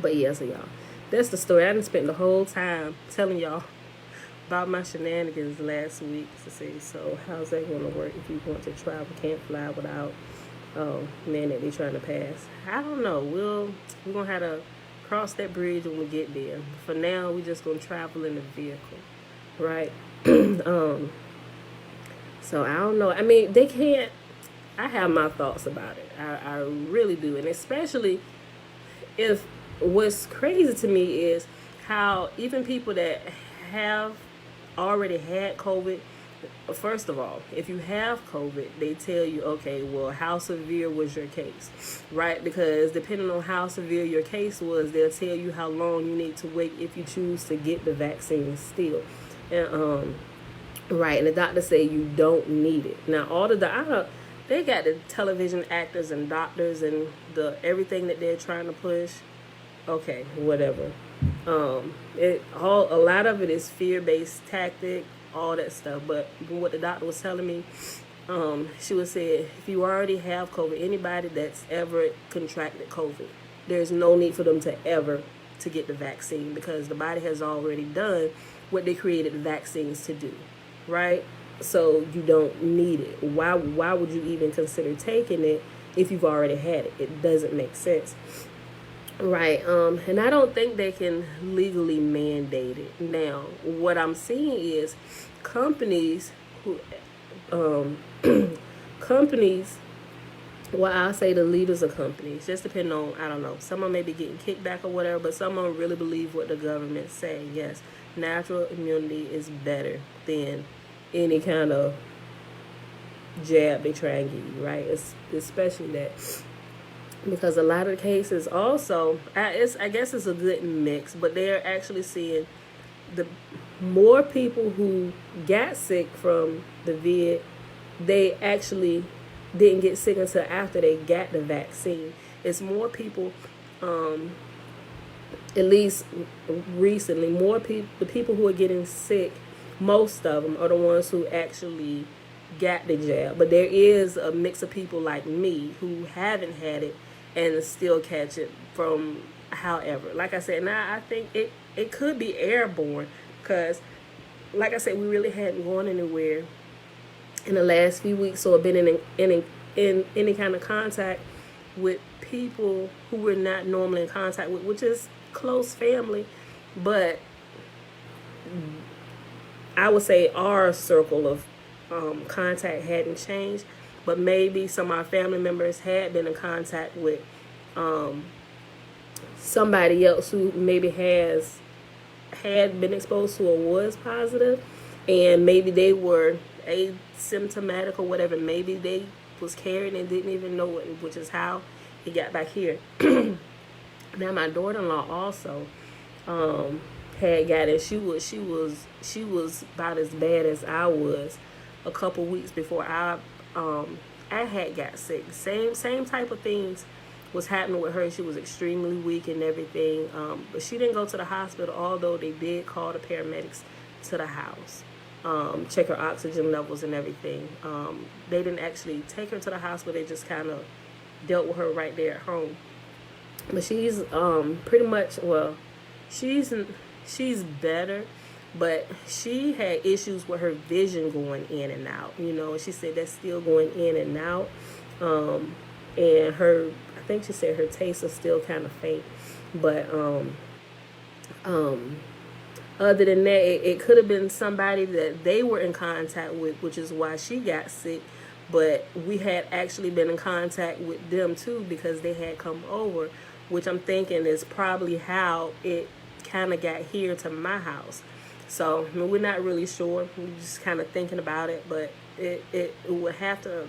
[SPEAKER 1] but yeah, so y'all, that's the story. I done spent the whole time telling y'all about my shenanigans last week. So how's that going to work if you want to travel, can't fly without man that they trying to pass? I don't know. We're gonna have to cross that bridge when we get there. For now, we're just gonna travel in the vehicle, right? So I don't know. They can't. I have my thoughts about it. I really do, and especially if what's crazy to me is how even people that have already had COVID first of all, if you have COVID, they tell you, okay, well, how severe was your case, right? Because depending on how severe your case was, they'll tell you how long you need to wait if you choose to get the vaccine still. And right, and the doctors say you don't need it. Now, they got the television actors and doctors and the everything that they're trying to push. Okay, whatever. A lot of it is fear-based tactic, all that stuff. But what the doctor was telling me, she was saying, if you already have COVID, anybody that's ever contracted COVID, there's no need for them to get the vaccine, because the body has already done what they created the vaccines to do, right? So you don't need it. Why would you even consider taking it if you've already had it? It doesn't make sense. Right. And I don't think they can legally mandate it. Now, what I'm seeing is companies well, I'll say the leaders of companies, just depending on, I don't know, some of them may be getting kickback or whatever, but some of them really believe what the government say. Yes, natural immunity is better than any kind of jab they try and give you, right? Especially that. Because a lot of the cases also, I guess it's a good mix, but they're actually seeing the more people who got sick from the vid, they actually didn't get sick until after they got the vaccine. It's more people, at least recently, the people who are getting sick, most of them are the ones who actually got the jab. But there is a mix of people like me who haven't had it and still catch it from however. Like I said, now I think it could be airborne, because like I said, we really hadn't gone anywhere in the last few weeks or been in any kind of contact with people who we're not normally in contact with, which is close family. But I would say our circle of contact hadn't changed, but maybe some of our family members had been in contact with somebody else who maybe had been exposed to or was positive, and maybe they were asymptomatic or whatever. Maybe they was carrying and didn't even know it, which is how it got back here. Now my daughter-in-law also had got it. She was about as bad as I was a couple weeks before I had got sick. Same type of things was happening with her. She was extremely weak and everything, but she didn't go to the hospital, although they did call the paramedics to the house, check her oxygen levels and everything. They didn't actually take her to the hospital. They just kind of dealt with her right there at home. But she's pretty much, well, she's better, but she had issues with her vision going in and out. She said that's still going in and out. And I think she said her taste is still kind of faint. But other than that, it could have been somebody that they were in contact with, which is why she got sick. But we had actually been in contact with them too, because they had come over, which I'm thinking is probably how it kind of got here to my house. So we're not really sure. We're just kind of thinking about it, but it would have to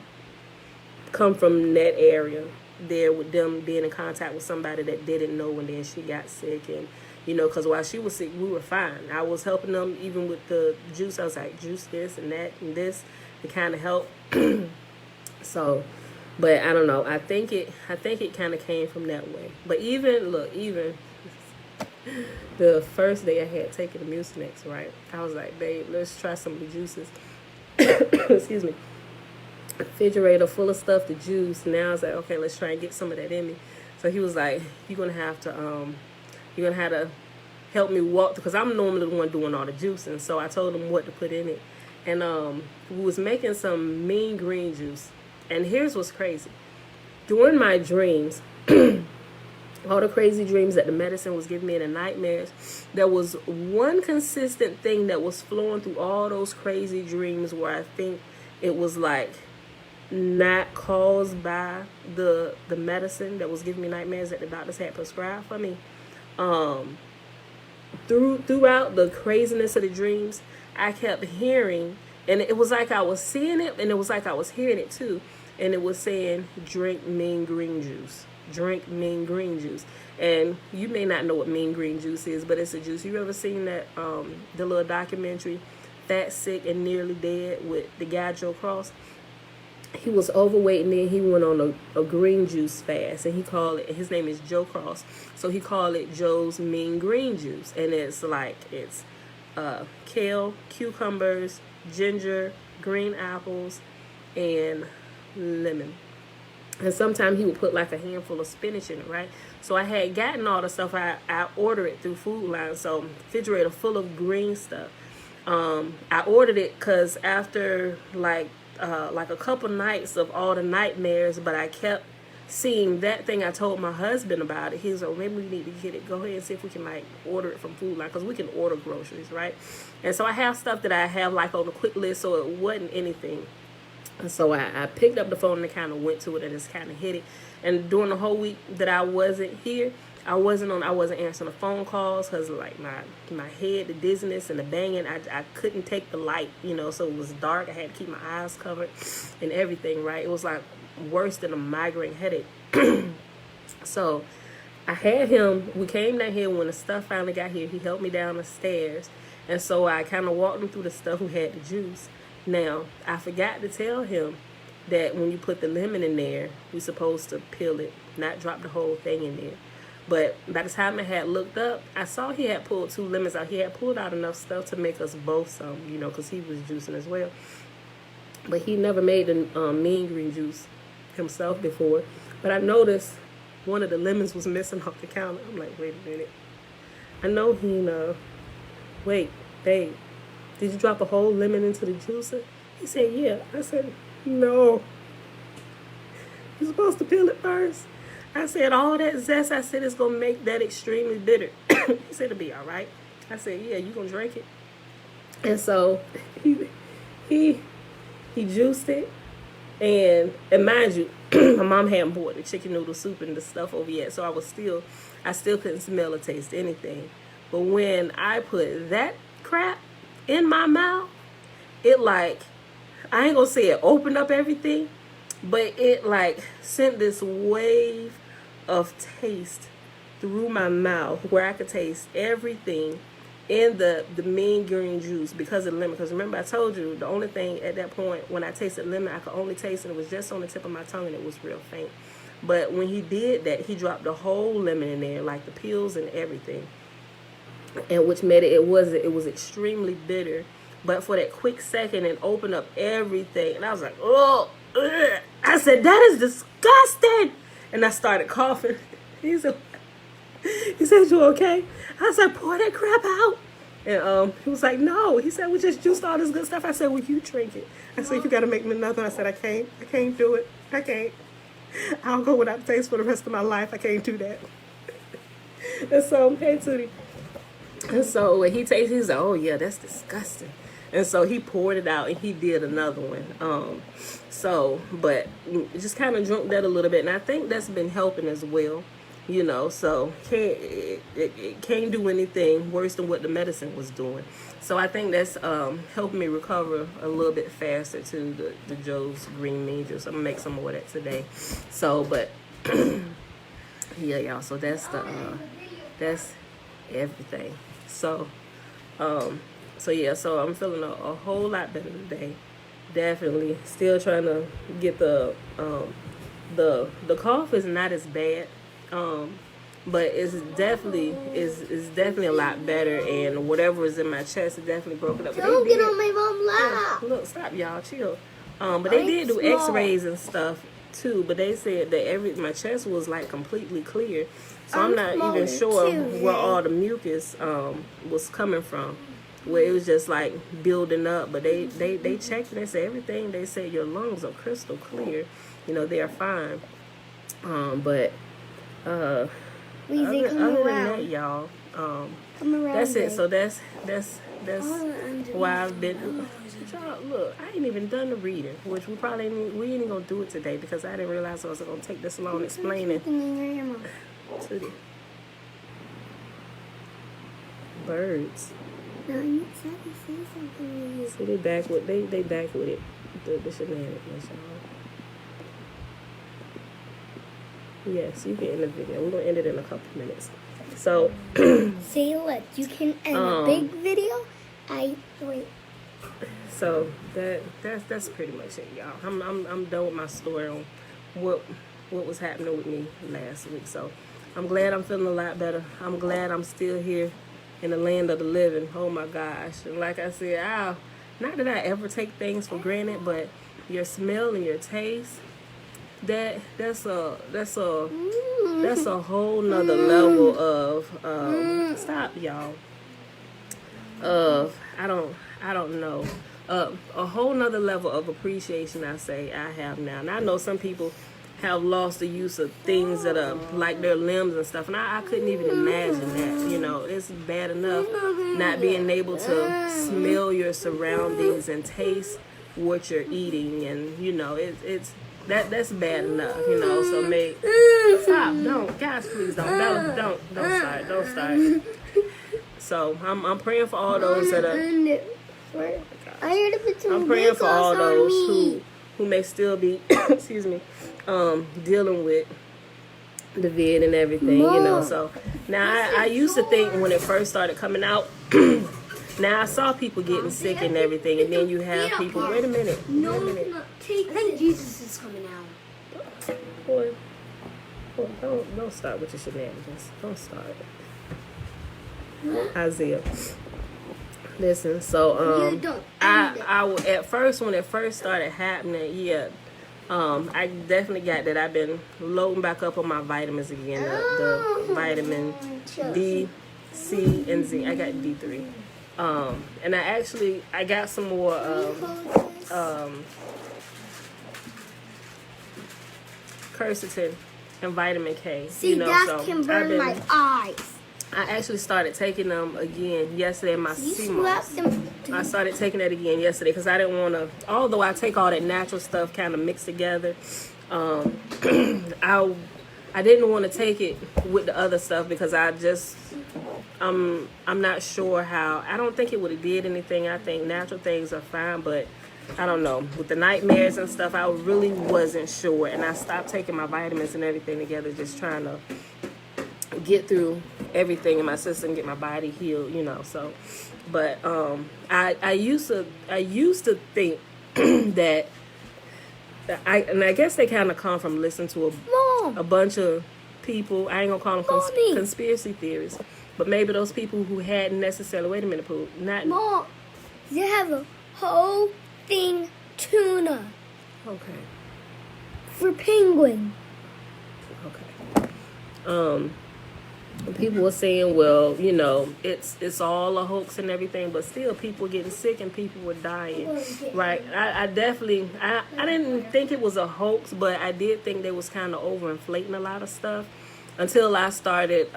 [SPEAKER 1] come from that area there, with them being in contact with somebody that didn't know, and then she got sick. And because while she was sick, we were fine. I was helping them even with the juice. I was like, juice this and that and this to kind of help. So, but I don't know. I think it kind of came from that way. But even the first day I had taken the Mucinex, right? I was like, babe, let's try some of the juices. Excuse me. Refrigerator full of stuff to juice. Now I was like, okay, let's try and get some of that in me. So he was like, you're gonna have to help me walk, because I'm normally the one doing all the juicing. So I told him what to put in it, and we was making some mean green juice. And here's what's crazy: during my dreams, all the crazy dreams that the medicine was giving me in the nightmares, there was one consistent thing that was flowing through all those crazy dreams, where I think it was like not caused by the medicine that was giving me nightmares that the doctors had prescribed for me. Throughout the craziness of the dreams, I kept hearing And it was like I was seeing it, and it was like I was hearing it too. And it was saying, drink mean green juice. Drink mean green juice. And you may not know what mean green juice is, but it's a juice. You ever seen that, the little documentary, Fat, Sick, and Nearly Dead, with the guy Joe Cross? He was overweight, and then he went on a green juice fast, and he called it, his name is Joe Cross, so he called it Joe's Mean Green Juice. And it's kale, cucumbers, ginger, green apples, and lemon. And sometimes he would put like a handful of spinach in it, right? So I had gotten all the stuff. I ordered it through Food Line, so refrigerator full of green stuff. I ordered it because after like a couple nights of all the nightmares, but I kept seeing that thing. I told my husband about it. He was like, maybe we need to get it. Go ahead and see if we can like order it from Food Line, because we can order groceries, right? And so I have stuff that I have like on the quick list, so it wasn't anything. And so I picked up the phone and kind of went to it and just kind of hit it. And during the whole week that I wasn't here, I wasn't answering the phone calls, because like my head, the dizziness and the banging, I couldn't take the light, so it was dark. I had to keep my eyes covered and everything, right? It was like worse than a migraine headache. So I had him, we came down here when the stuff finally got here. He helped me down the stairs. And so I kind of walked him through the stuff. We had the juice. Now, I forgot to tell him that when you put the lemon in there, we're supposed to peel it, not drop the whole thing in there. But by the time I had looked up, I saw he had pulled 2 lemons out. He had pulled out enough stuff to make us both some, because he was juicing as well. But he never made the mean green juice himself before. But I noticed one of the lemons was missing off the counter. I'm like, wait a minute. I know he, wait, babe, did you drop a whole lemon into the juicer? He said, yeah. I said, no. You're supposed to peel it first. I said, all that zest, I said, it's going to make that extremely bitter. He said, it'll be all right. I said, yeah, you going to drink it? And so he juiced it. And mind you, my mom hadn't bought the chicken noodle soup and the stuff over yet. So I still couldn't smell or taste anything. But when I put that crap in my mouth, it like, I ain't gonna say it opened up everything, but it like sent this wave of taste through my mouth where I could taste everything in the mean green juice because of the lemon. Because remember, I told you the only thing at that point when I tasted lemon, I could only taste it. It was just on the tip of my tongue and it was real faint. But when he did that, he dropped the whole lemon in there, like the peels and everything, and which made it was extremely bitter. But for that quick second, and opened up everything, and I was like, oh, ugh. I said, that is disgusting, and I started coughing. He said, you okay? I said, pour that crap out. And he was like, no. He said, we just juiced all this good stuff. I said, well, you drink it. I said, you got to make me another. I said, I can't do it. I can't. I'll go without taste for the rest of my life. I can't do that. And so, hey, Tootie. And so when he tasted, he was like, oh, yeah, that's disgusting. And so he poured it out and he did another one. But just kind of drunk that a little bit. And I think that's been helping as well, so it can't do anything worse than what the medicine was doing. So I think that's helping me recover a little bit faster to the Joe's Green Mean Juice. I'm going to make some more of that today. So, but yeah, y'all. So that's that's everything. So, so I'm feeling a whole lot better today. Definitely. Still trying to get the cough is not as bad. But it's definitely a lot better, and whatever is in my chest is definitely broken up.
[SPEAKER 2] Don't get on my mom's lap.
[SPEAKER 1] Look, stop, y'all, chill. But they did do X-rays and stuff too. But they said that my chest was like completely clear, so I'm not even sure where all the mucus was coming from. Where it was just like building up, but they checked and they said everything. They said your lungs are crystal clear, they are fine. But other than that, y'all, that's it. So that's why I've been. Y'all, look, I ain't even done the reading, which we ain't gonna do it today because I didn't realize I was gonna take this long explaining to the birds.
[SPEAKER 2] No, you said to say something.
[SPEAKER 1] So they back with they back with it. The shenanigans, y'all. Yes, you can end the video. We're gonna end it in a couple minutes. So
[SPEAKER 2] Say what? You can end a big video. Wait.
[SPEAKER 1] So that's pretty much it, y'all. I'm done with my story on what was happening with me last week. So I'm glad I'm feeling a lot better. I'm glad I'm still here in the land of the living. Oh my gosh. And like I said, not that I ever take things for granted, but your smell and your taste, that's a whole nother level of stop, y'all. I don't know. A whole nother level of appreciation I have now. And I know some people have lost the use of things that are like their limbs and stuff, and I couldn't even imagine that. You know, it's bad enough not being able to smell your surroundings and taste what you're eating, and you know, that's bad enough. You know, so stop, guys, please don't start. So I'm praying for all those that are. I'm praying for all those who may still be, excuse me, dealing with the vid and everything, you know. So now I used to think when it first started coming out, now I saw people getting sick and everything, and then you have people. Wait a minute.
[SPEAKER 2] I think Jesus is coming out.
[SPEAKER 1] Boy, don't start with your shenanigans. Don't start. Isaiah. Listen, so I at first, when it first started happening, I definitely got that. I've been loading back up on my vitamins again, the vitamin D, C, and Z. I got D3, and I got some more quercetin and vitamin K.
[SPEAKER 2] See, that can burn my eyes.
[SPEAKER 1] I actually started taking them again yesterday in my CMOS. I started taking that again yesterday because I didn't want to, although I take all that natural stuff kind of mixed together, I didn't want to take it with the other stuff because I'm not sure how. I don't think it would have did anything. I think natural things are fine, but I don't know. With the nightmares and stuff, I really wasn't sure, and I stopped taking my vitamins and everything together, just trying to get through everything in my system, get my body healed, you know. So, but I used to think that I guess they kind of come from listening to a bunch of people. I ain't gonna call them conspiracy theories, but maybe those people who hadn't necessarily. Wait a minute, Pooh.
[SPEAKER 2] Mom, they have a whole thing tuna.
[SPEAKER 1] Okay.
[SPEAKER 2] For penguin.
[SPEAKER 1] Okay. People were saying, well, you know, it's all a hoax and everything, but still people were getting sick and people were dying, right? I definitely, I didn't think it was a hoax, but I did think they was kind of overinflating a lot of stuff until I started,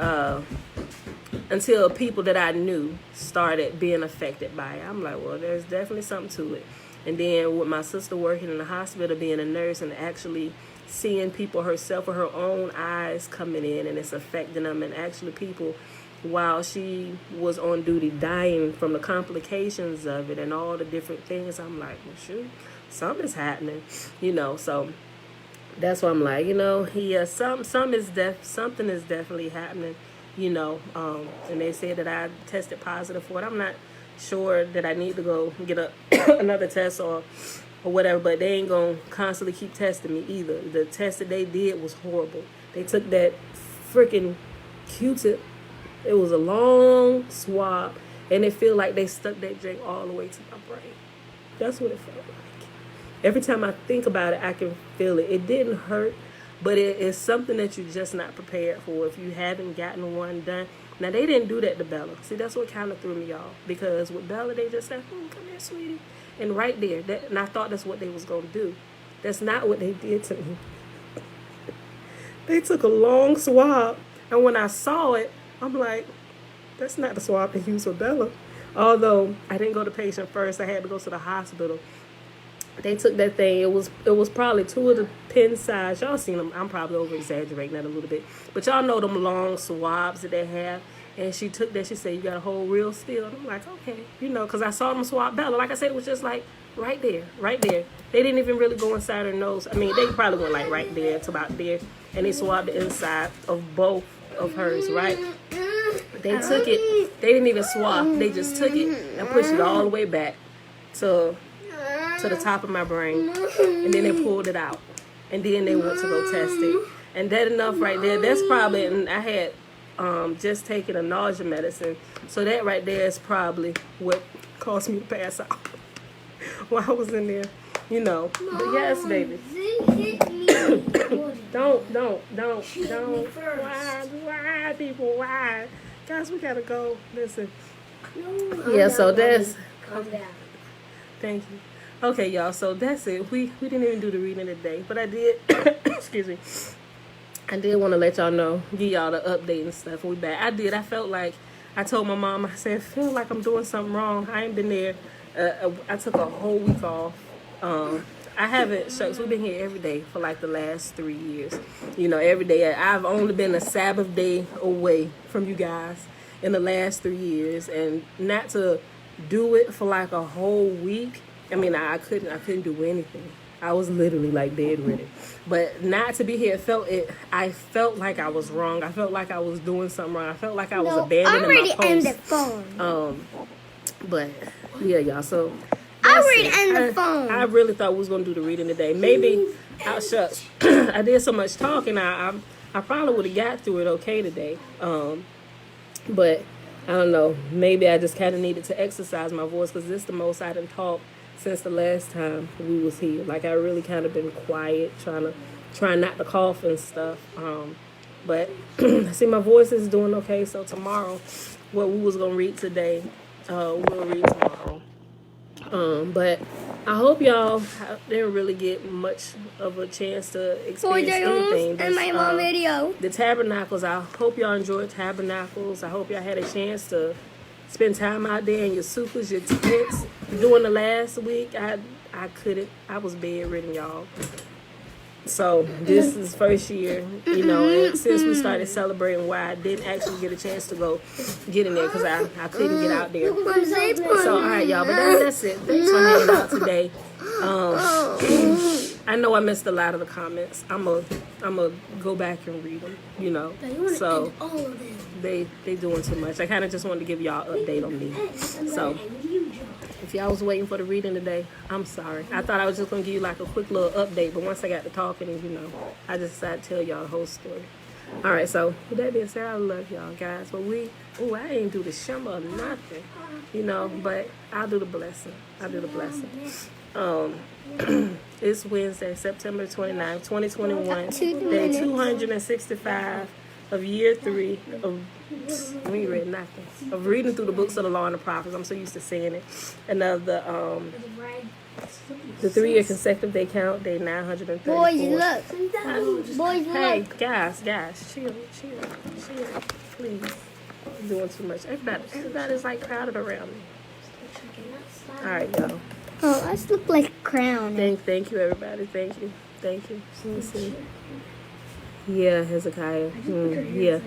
[SPEAKER 1] until people that I knew started being affected by it. I'm like, well, there's definitely something to it. And then with my sister working in the hospital, being a nurse and actually seeing people herself with her own eyes coming in and it's affecting them, and actually people while she was on duty dying from the complications of it and all the different things, I'm like, well, shoot, something's happening, you know. So that's why I'm like, you know, something is definitely happening, you know. And they said that I tested positive for it. I'm not sure that I need to go get another test or whatever, but they ain't gonna constantly keep testing me either. The test that they did was horrible. They took that freaking Q-tip. It was a long swab, and it felt like they stuck that drink all the way to my brain. That's what it felt like. Every time I think about it, I can feel it. It didn't hurt, but it is something that you're just not prepared for if you haven't gotten one done. Now, they didn't do that to Bella. See, that's what kind of threw me off, because with Bella, they just said, come here, sweetie. And right there, and I thought that's what they was going to do. That's not what they did to me. They took a long swab, and when I saw it, I'm like, that's not the swab they used for Bella. Although I didn't go to patient first, I had to go to the hospital. They took that thing. It was probably 2 of the pin size. Y'all seen them. I'm probably over exaggerating that a little bit, but y'all know them long swabs that they have. And she took that. She said, you got to hold real still. And I'm like, okay. You know, because I saw them swap Bella. Like I said, it was just like right there, right there. They didn't even really go inside her nose. I mean, they probably went like right there to about there. And they swabbed the inside of both of hers, right? They took it. They didn't even swab. They just took it and pushed it all the way back to the top of my brain. And then they pulled it out. And then they went to go test it. And that enough right there. That's probably, and I had just taken a nausea medicine. So that right there is probably what caused me to pass out while I was in there. You know. But yes, baby. Don't. Why, people? Why? Guys, we gotta go. Listen. Yeah, so that's. Thank you. Okay, y'all. So that's it. We didn't even do the reading today, but I did. Excuse me. I did want to let y'all know, give y'all the update and stuff. We back. I felt like I told my mom. I said, I feel like I'm doing something wrong. I ain't been there. I took a whole week off. I haven't, shucks, we've been here every day for like the last 3 years. You know, every day. I've only been a Sabbath day away from you guys in the last 3 years. And not to do it for like a whole week. I mean, I couldn't do anything. I was literally like bedridden. But not to be here, I felt like I was wrong. I felt like I was doing something wrong. I felt like I was abandoning my post.
[SPEAKER 2] I already ended the phone.
[SPEAKER 1] But yeah, y'all. So
[SPEAKER 2] I already ended the phone.
[SPEAKER 1] I really thought we was gonna do the reading today. Maybe shucks. I did so much talking. I probably would have got through it okay today. But I don't know. Maybe I just kind of needed to exercise my voice because this is the most I done talked since the last time we was here. Like I really kind of been quiet, trying not to cough and stuff. But see, my voice is doing okay. So tomorrow, what we was gonna read today, we'll read tomorrow. But I hope y'all didn't really get much of a chance to experience anything.
[SPEAKER 2] And my mom video.
[SPEAKER 1] The Tabernacles. I hope y'all enjoyed Tabernacles. I hope y'all had a chance to spend time out there in your sukkahs, your tents. During the last week, I couldn't. I was bedridden, y'all. So this is first year, you know, and since we started celebrating, why I didn't actually get a chance to go get in there because I couldn't get out there. So all right, y'all, but that's it. Thanks for hanging out today. I know I missed a lot of the comments. I'm a go back and read them, you know. So they doing too much. I kind of just wanted to give y'all an update on me. So if y'all was waiting for the reading today, I'm sorry. I thought I was just going to give you like a quick little update, but once I got to talking, and you know, I just decided to tell y'all the whole story. All right, so with that being said, I love y'all guys. But I ain't do the shimmer or nothing, you know, but I'll do the blessing. It's Wednesday, September 29th, 2021, day 265 of year 3 of, we ain't read nothing, of reading through the books of the law and the prophets. I'm so used to saying it. And of the 3-year consecutive day count, day 934.
[SPEAKER 2] Boys, look. Boys, look.
[SPEAKER 1] Hey, guys, chill, please. I'm doing too much. Everybody's like crowded around me. All right, y'all.
[SPEAKER 2] Oh, I just look like a crown.
[SPEAKER 1] Thank you, everybody. Thank you. Let me see. Yeah, Hezekiah. Yeah.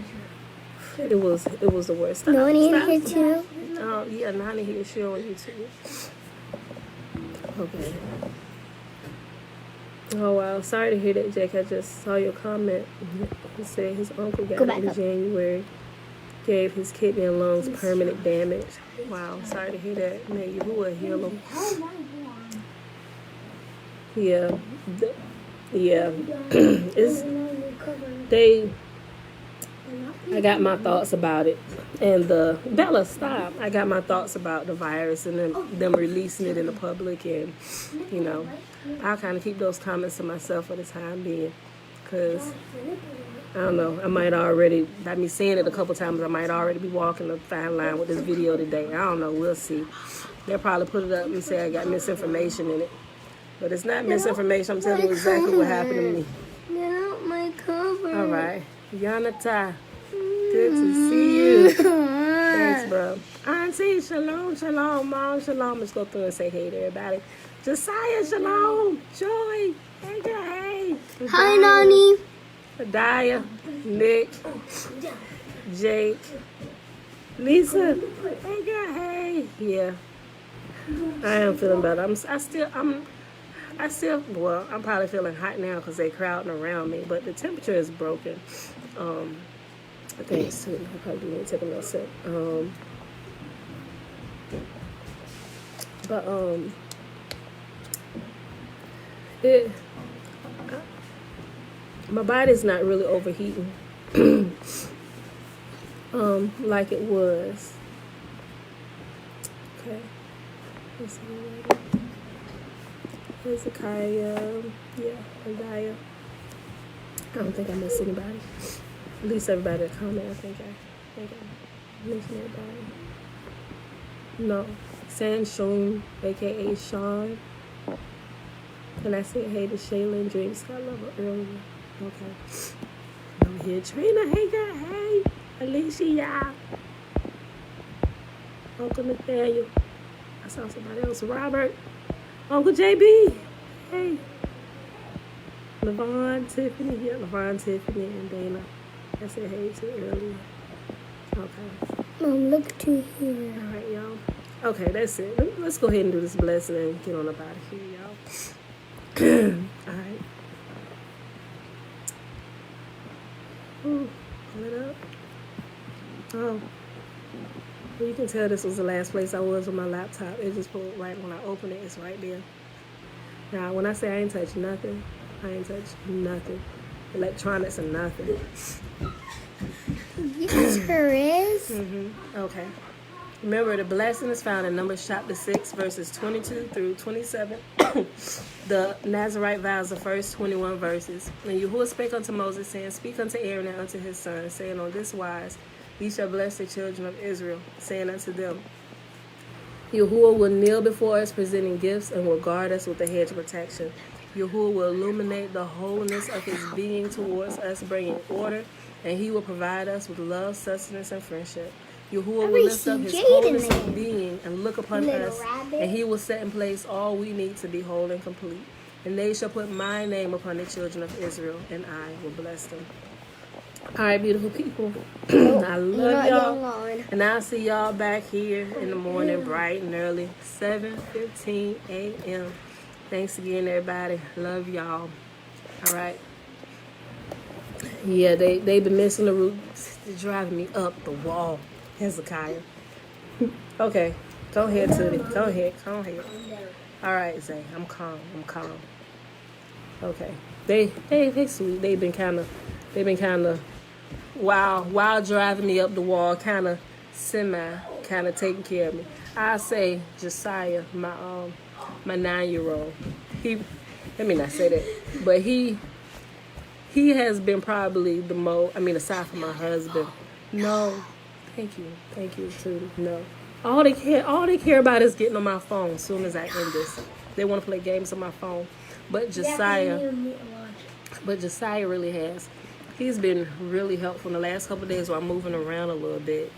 [SPEAKER 1] It was the worst.
[SPEAKER 2] Nani in here too?
[SPEAKER 1] Oh, yeah, Nani here. She on YouTube. Okay. Oh, wow. Sorry to hear that, Jake. I just saw your comment. He said his uncle got it in January. Gave his kidney and lungs permanent damage. Wow. Sorry to hear that. May Yahuwah heal him. Yeah. I got my thoughts about it. And Bella, stop. I got my thoughts about the virus and them releasing it in the public. And, you know, I'll kind of keep those comments to myself for the time being. Because, I don't know, I might already, by me saying it a couple times, I might already be walking the fine line with this video today. I don't know. We'll see. They'll probably put it up and say I got misinformation in it. But it's not misinformation. I'm telling you exactly what happened to me.
[SPEAKER 2] Not my cover.
[SPEAKER 1] All right. Yanata. Good to see you. Thanks, bro. Auntie, shalom. Mom, shalom. Let's go through and say hey to everybody. Josiah, shalom. Joy. Hey, girl, hey.
[SPEAKER 2] Hi, Nani.
[SPEAKER 1] Adaya, Nick, Jake, Lisa, hey girl, hey. Yeah, I am feeling better. Well, I'm probably feeling hot now because they're crowding around me, but the temperature is broken. I think it's too. I probably need to take a little sip. But it my body's not really overheating like it was. Okay. Let's see. Hezekiah. Yeah, Hodiah. I don't think I missed anybody. At least everybody that comment. I think I missed anybody. No. Sanshon, aka Sean. And I said hey to Shayla and Dream Sky Lover earlier. Okay. I'm here. Trina, hey girl, hey. Alicia. Uncle Nathaniel. I saw somebody else. Robert. Uncle JB. Hey. Levon, Tiffany. Yeah, Levon, Tiffany, and Dana. I said hey to earlier. Okay.
[SPEAKER 2] Mom, look to here.
[SPEAKER 1] All right, y'all. Okay, that's it. Let's go ahead and do this blessing and get on up out of here, y'all. All right. Ooh, pull it up. Oh. Well, you can tell this was the last place I was with my laptop. It just pulled right when I open it. It's right there. Now, when I say I ain't touched nothing, I ain't touched nothing. Electronics or nothing.
[SPEAKER 2] Yes, there is.
[SPEAKER 1] Okay. Remember, the blessing is found in Numbers chapter 6, verses 22 through 27. The Nazirite vows, the first 21 verses. And Yahuwah spake unto Moses, saying, Speak unto Aaron and unto his sons, saying, On this wise ye shall bless the children of Israel, saying unto them, Yahuwah will kneel before us, presenting gifts, and will guard us with a hedge of protection. Yahuwah will illuminate the holiness of his being towards us, bringing order, and he will provide us with love, sustenance, and friendship. Yahuwah will lift up his holiness of being and look upon us, and he will set in place all we need to be whole and complete. And they shall put my name upon the children of Israel, and I will bless them. All right, beautiful people. I love y'all. And I'll see y'all back here in the morning, bright and early, 7:15 a.m. Thanks again, everybody. Love y'all. All right. Yeah, they've been missing the route. They're driving me up the wall. Hezekiah. Okay. Go ahead, Tootie. Go ahead. All right, Zay. I'm calm. Okay. They sweet. They've been kind of while driving me up the wall, kind of taking care of me. I say Josiah, my 9-year-old. Let me not say that, but he has been probably the most. I mean, aside from my husband. No, thank you too. No, all they care about is getting on my phone. As soon as I end this, they want to play games on my phone. But Josiah really has. He's been really helpful in the last couple of days while I'm moving around a little bit.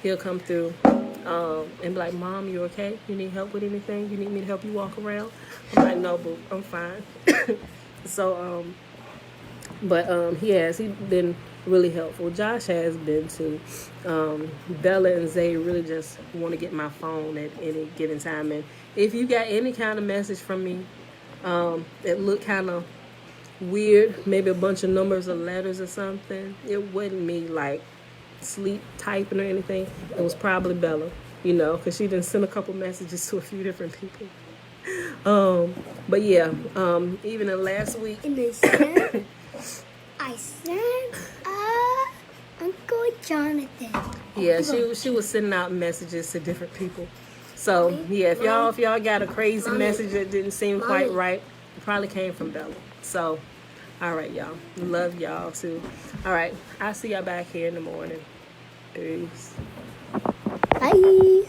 [SPEAKER 1] He'll come through and be like, Mom, you okay? You need help with anything? You need me to help you walk around? I'm like, no, boo, I'm fine. So, he's been really helpful. Josh has been too. Bella and Zay really just want to get my phone at any given time. And if you got any kind of message from me that looked kind of weird, maybe a bunch of numbers or letters or something, it wasn't me like sleep typing or anything. It was probably Bella, because she didn't send a couple messages to a few different people. But yeah, even in last week,
[SPEAKER 2] I sent Uncle Jonathan.
[SPEAKER 1] Yeah, she was sending out messages to different people. So yeah, if y'all got a crazy message that didn't seem quite right, it probably came from Bella. So, all right, y'all. Love y'all too. All right, I'll see y'all back here in the morning. Peace.
[SPEAKER 2] Bye.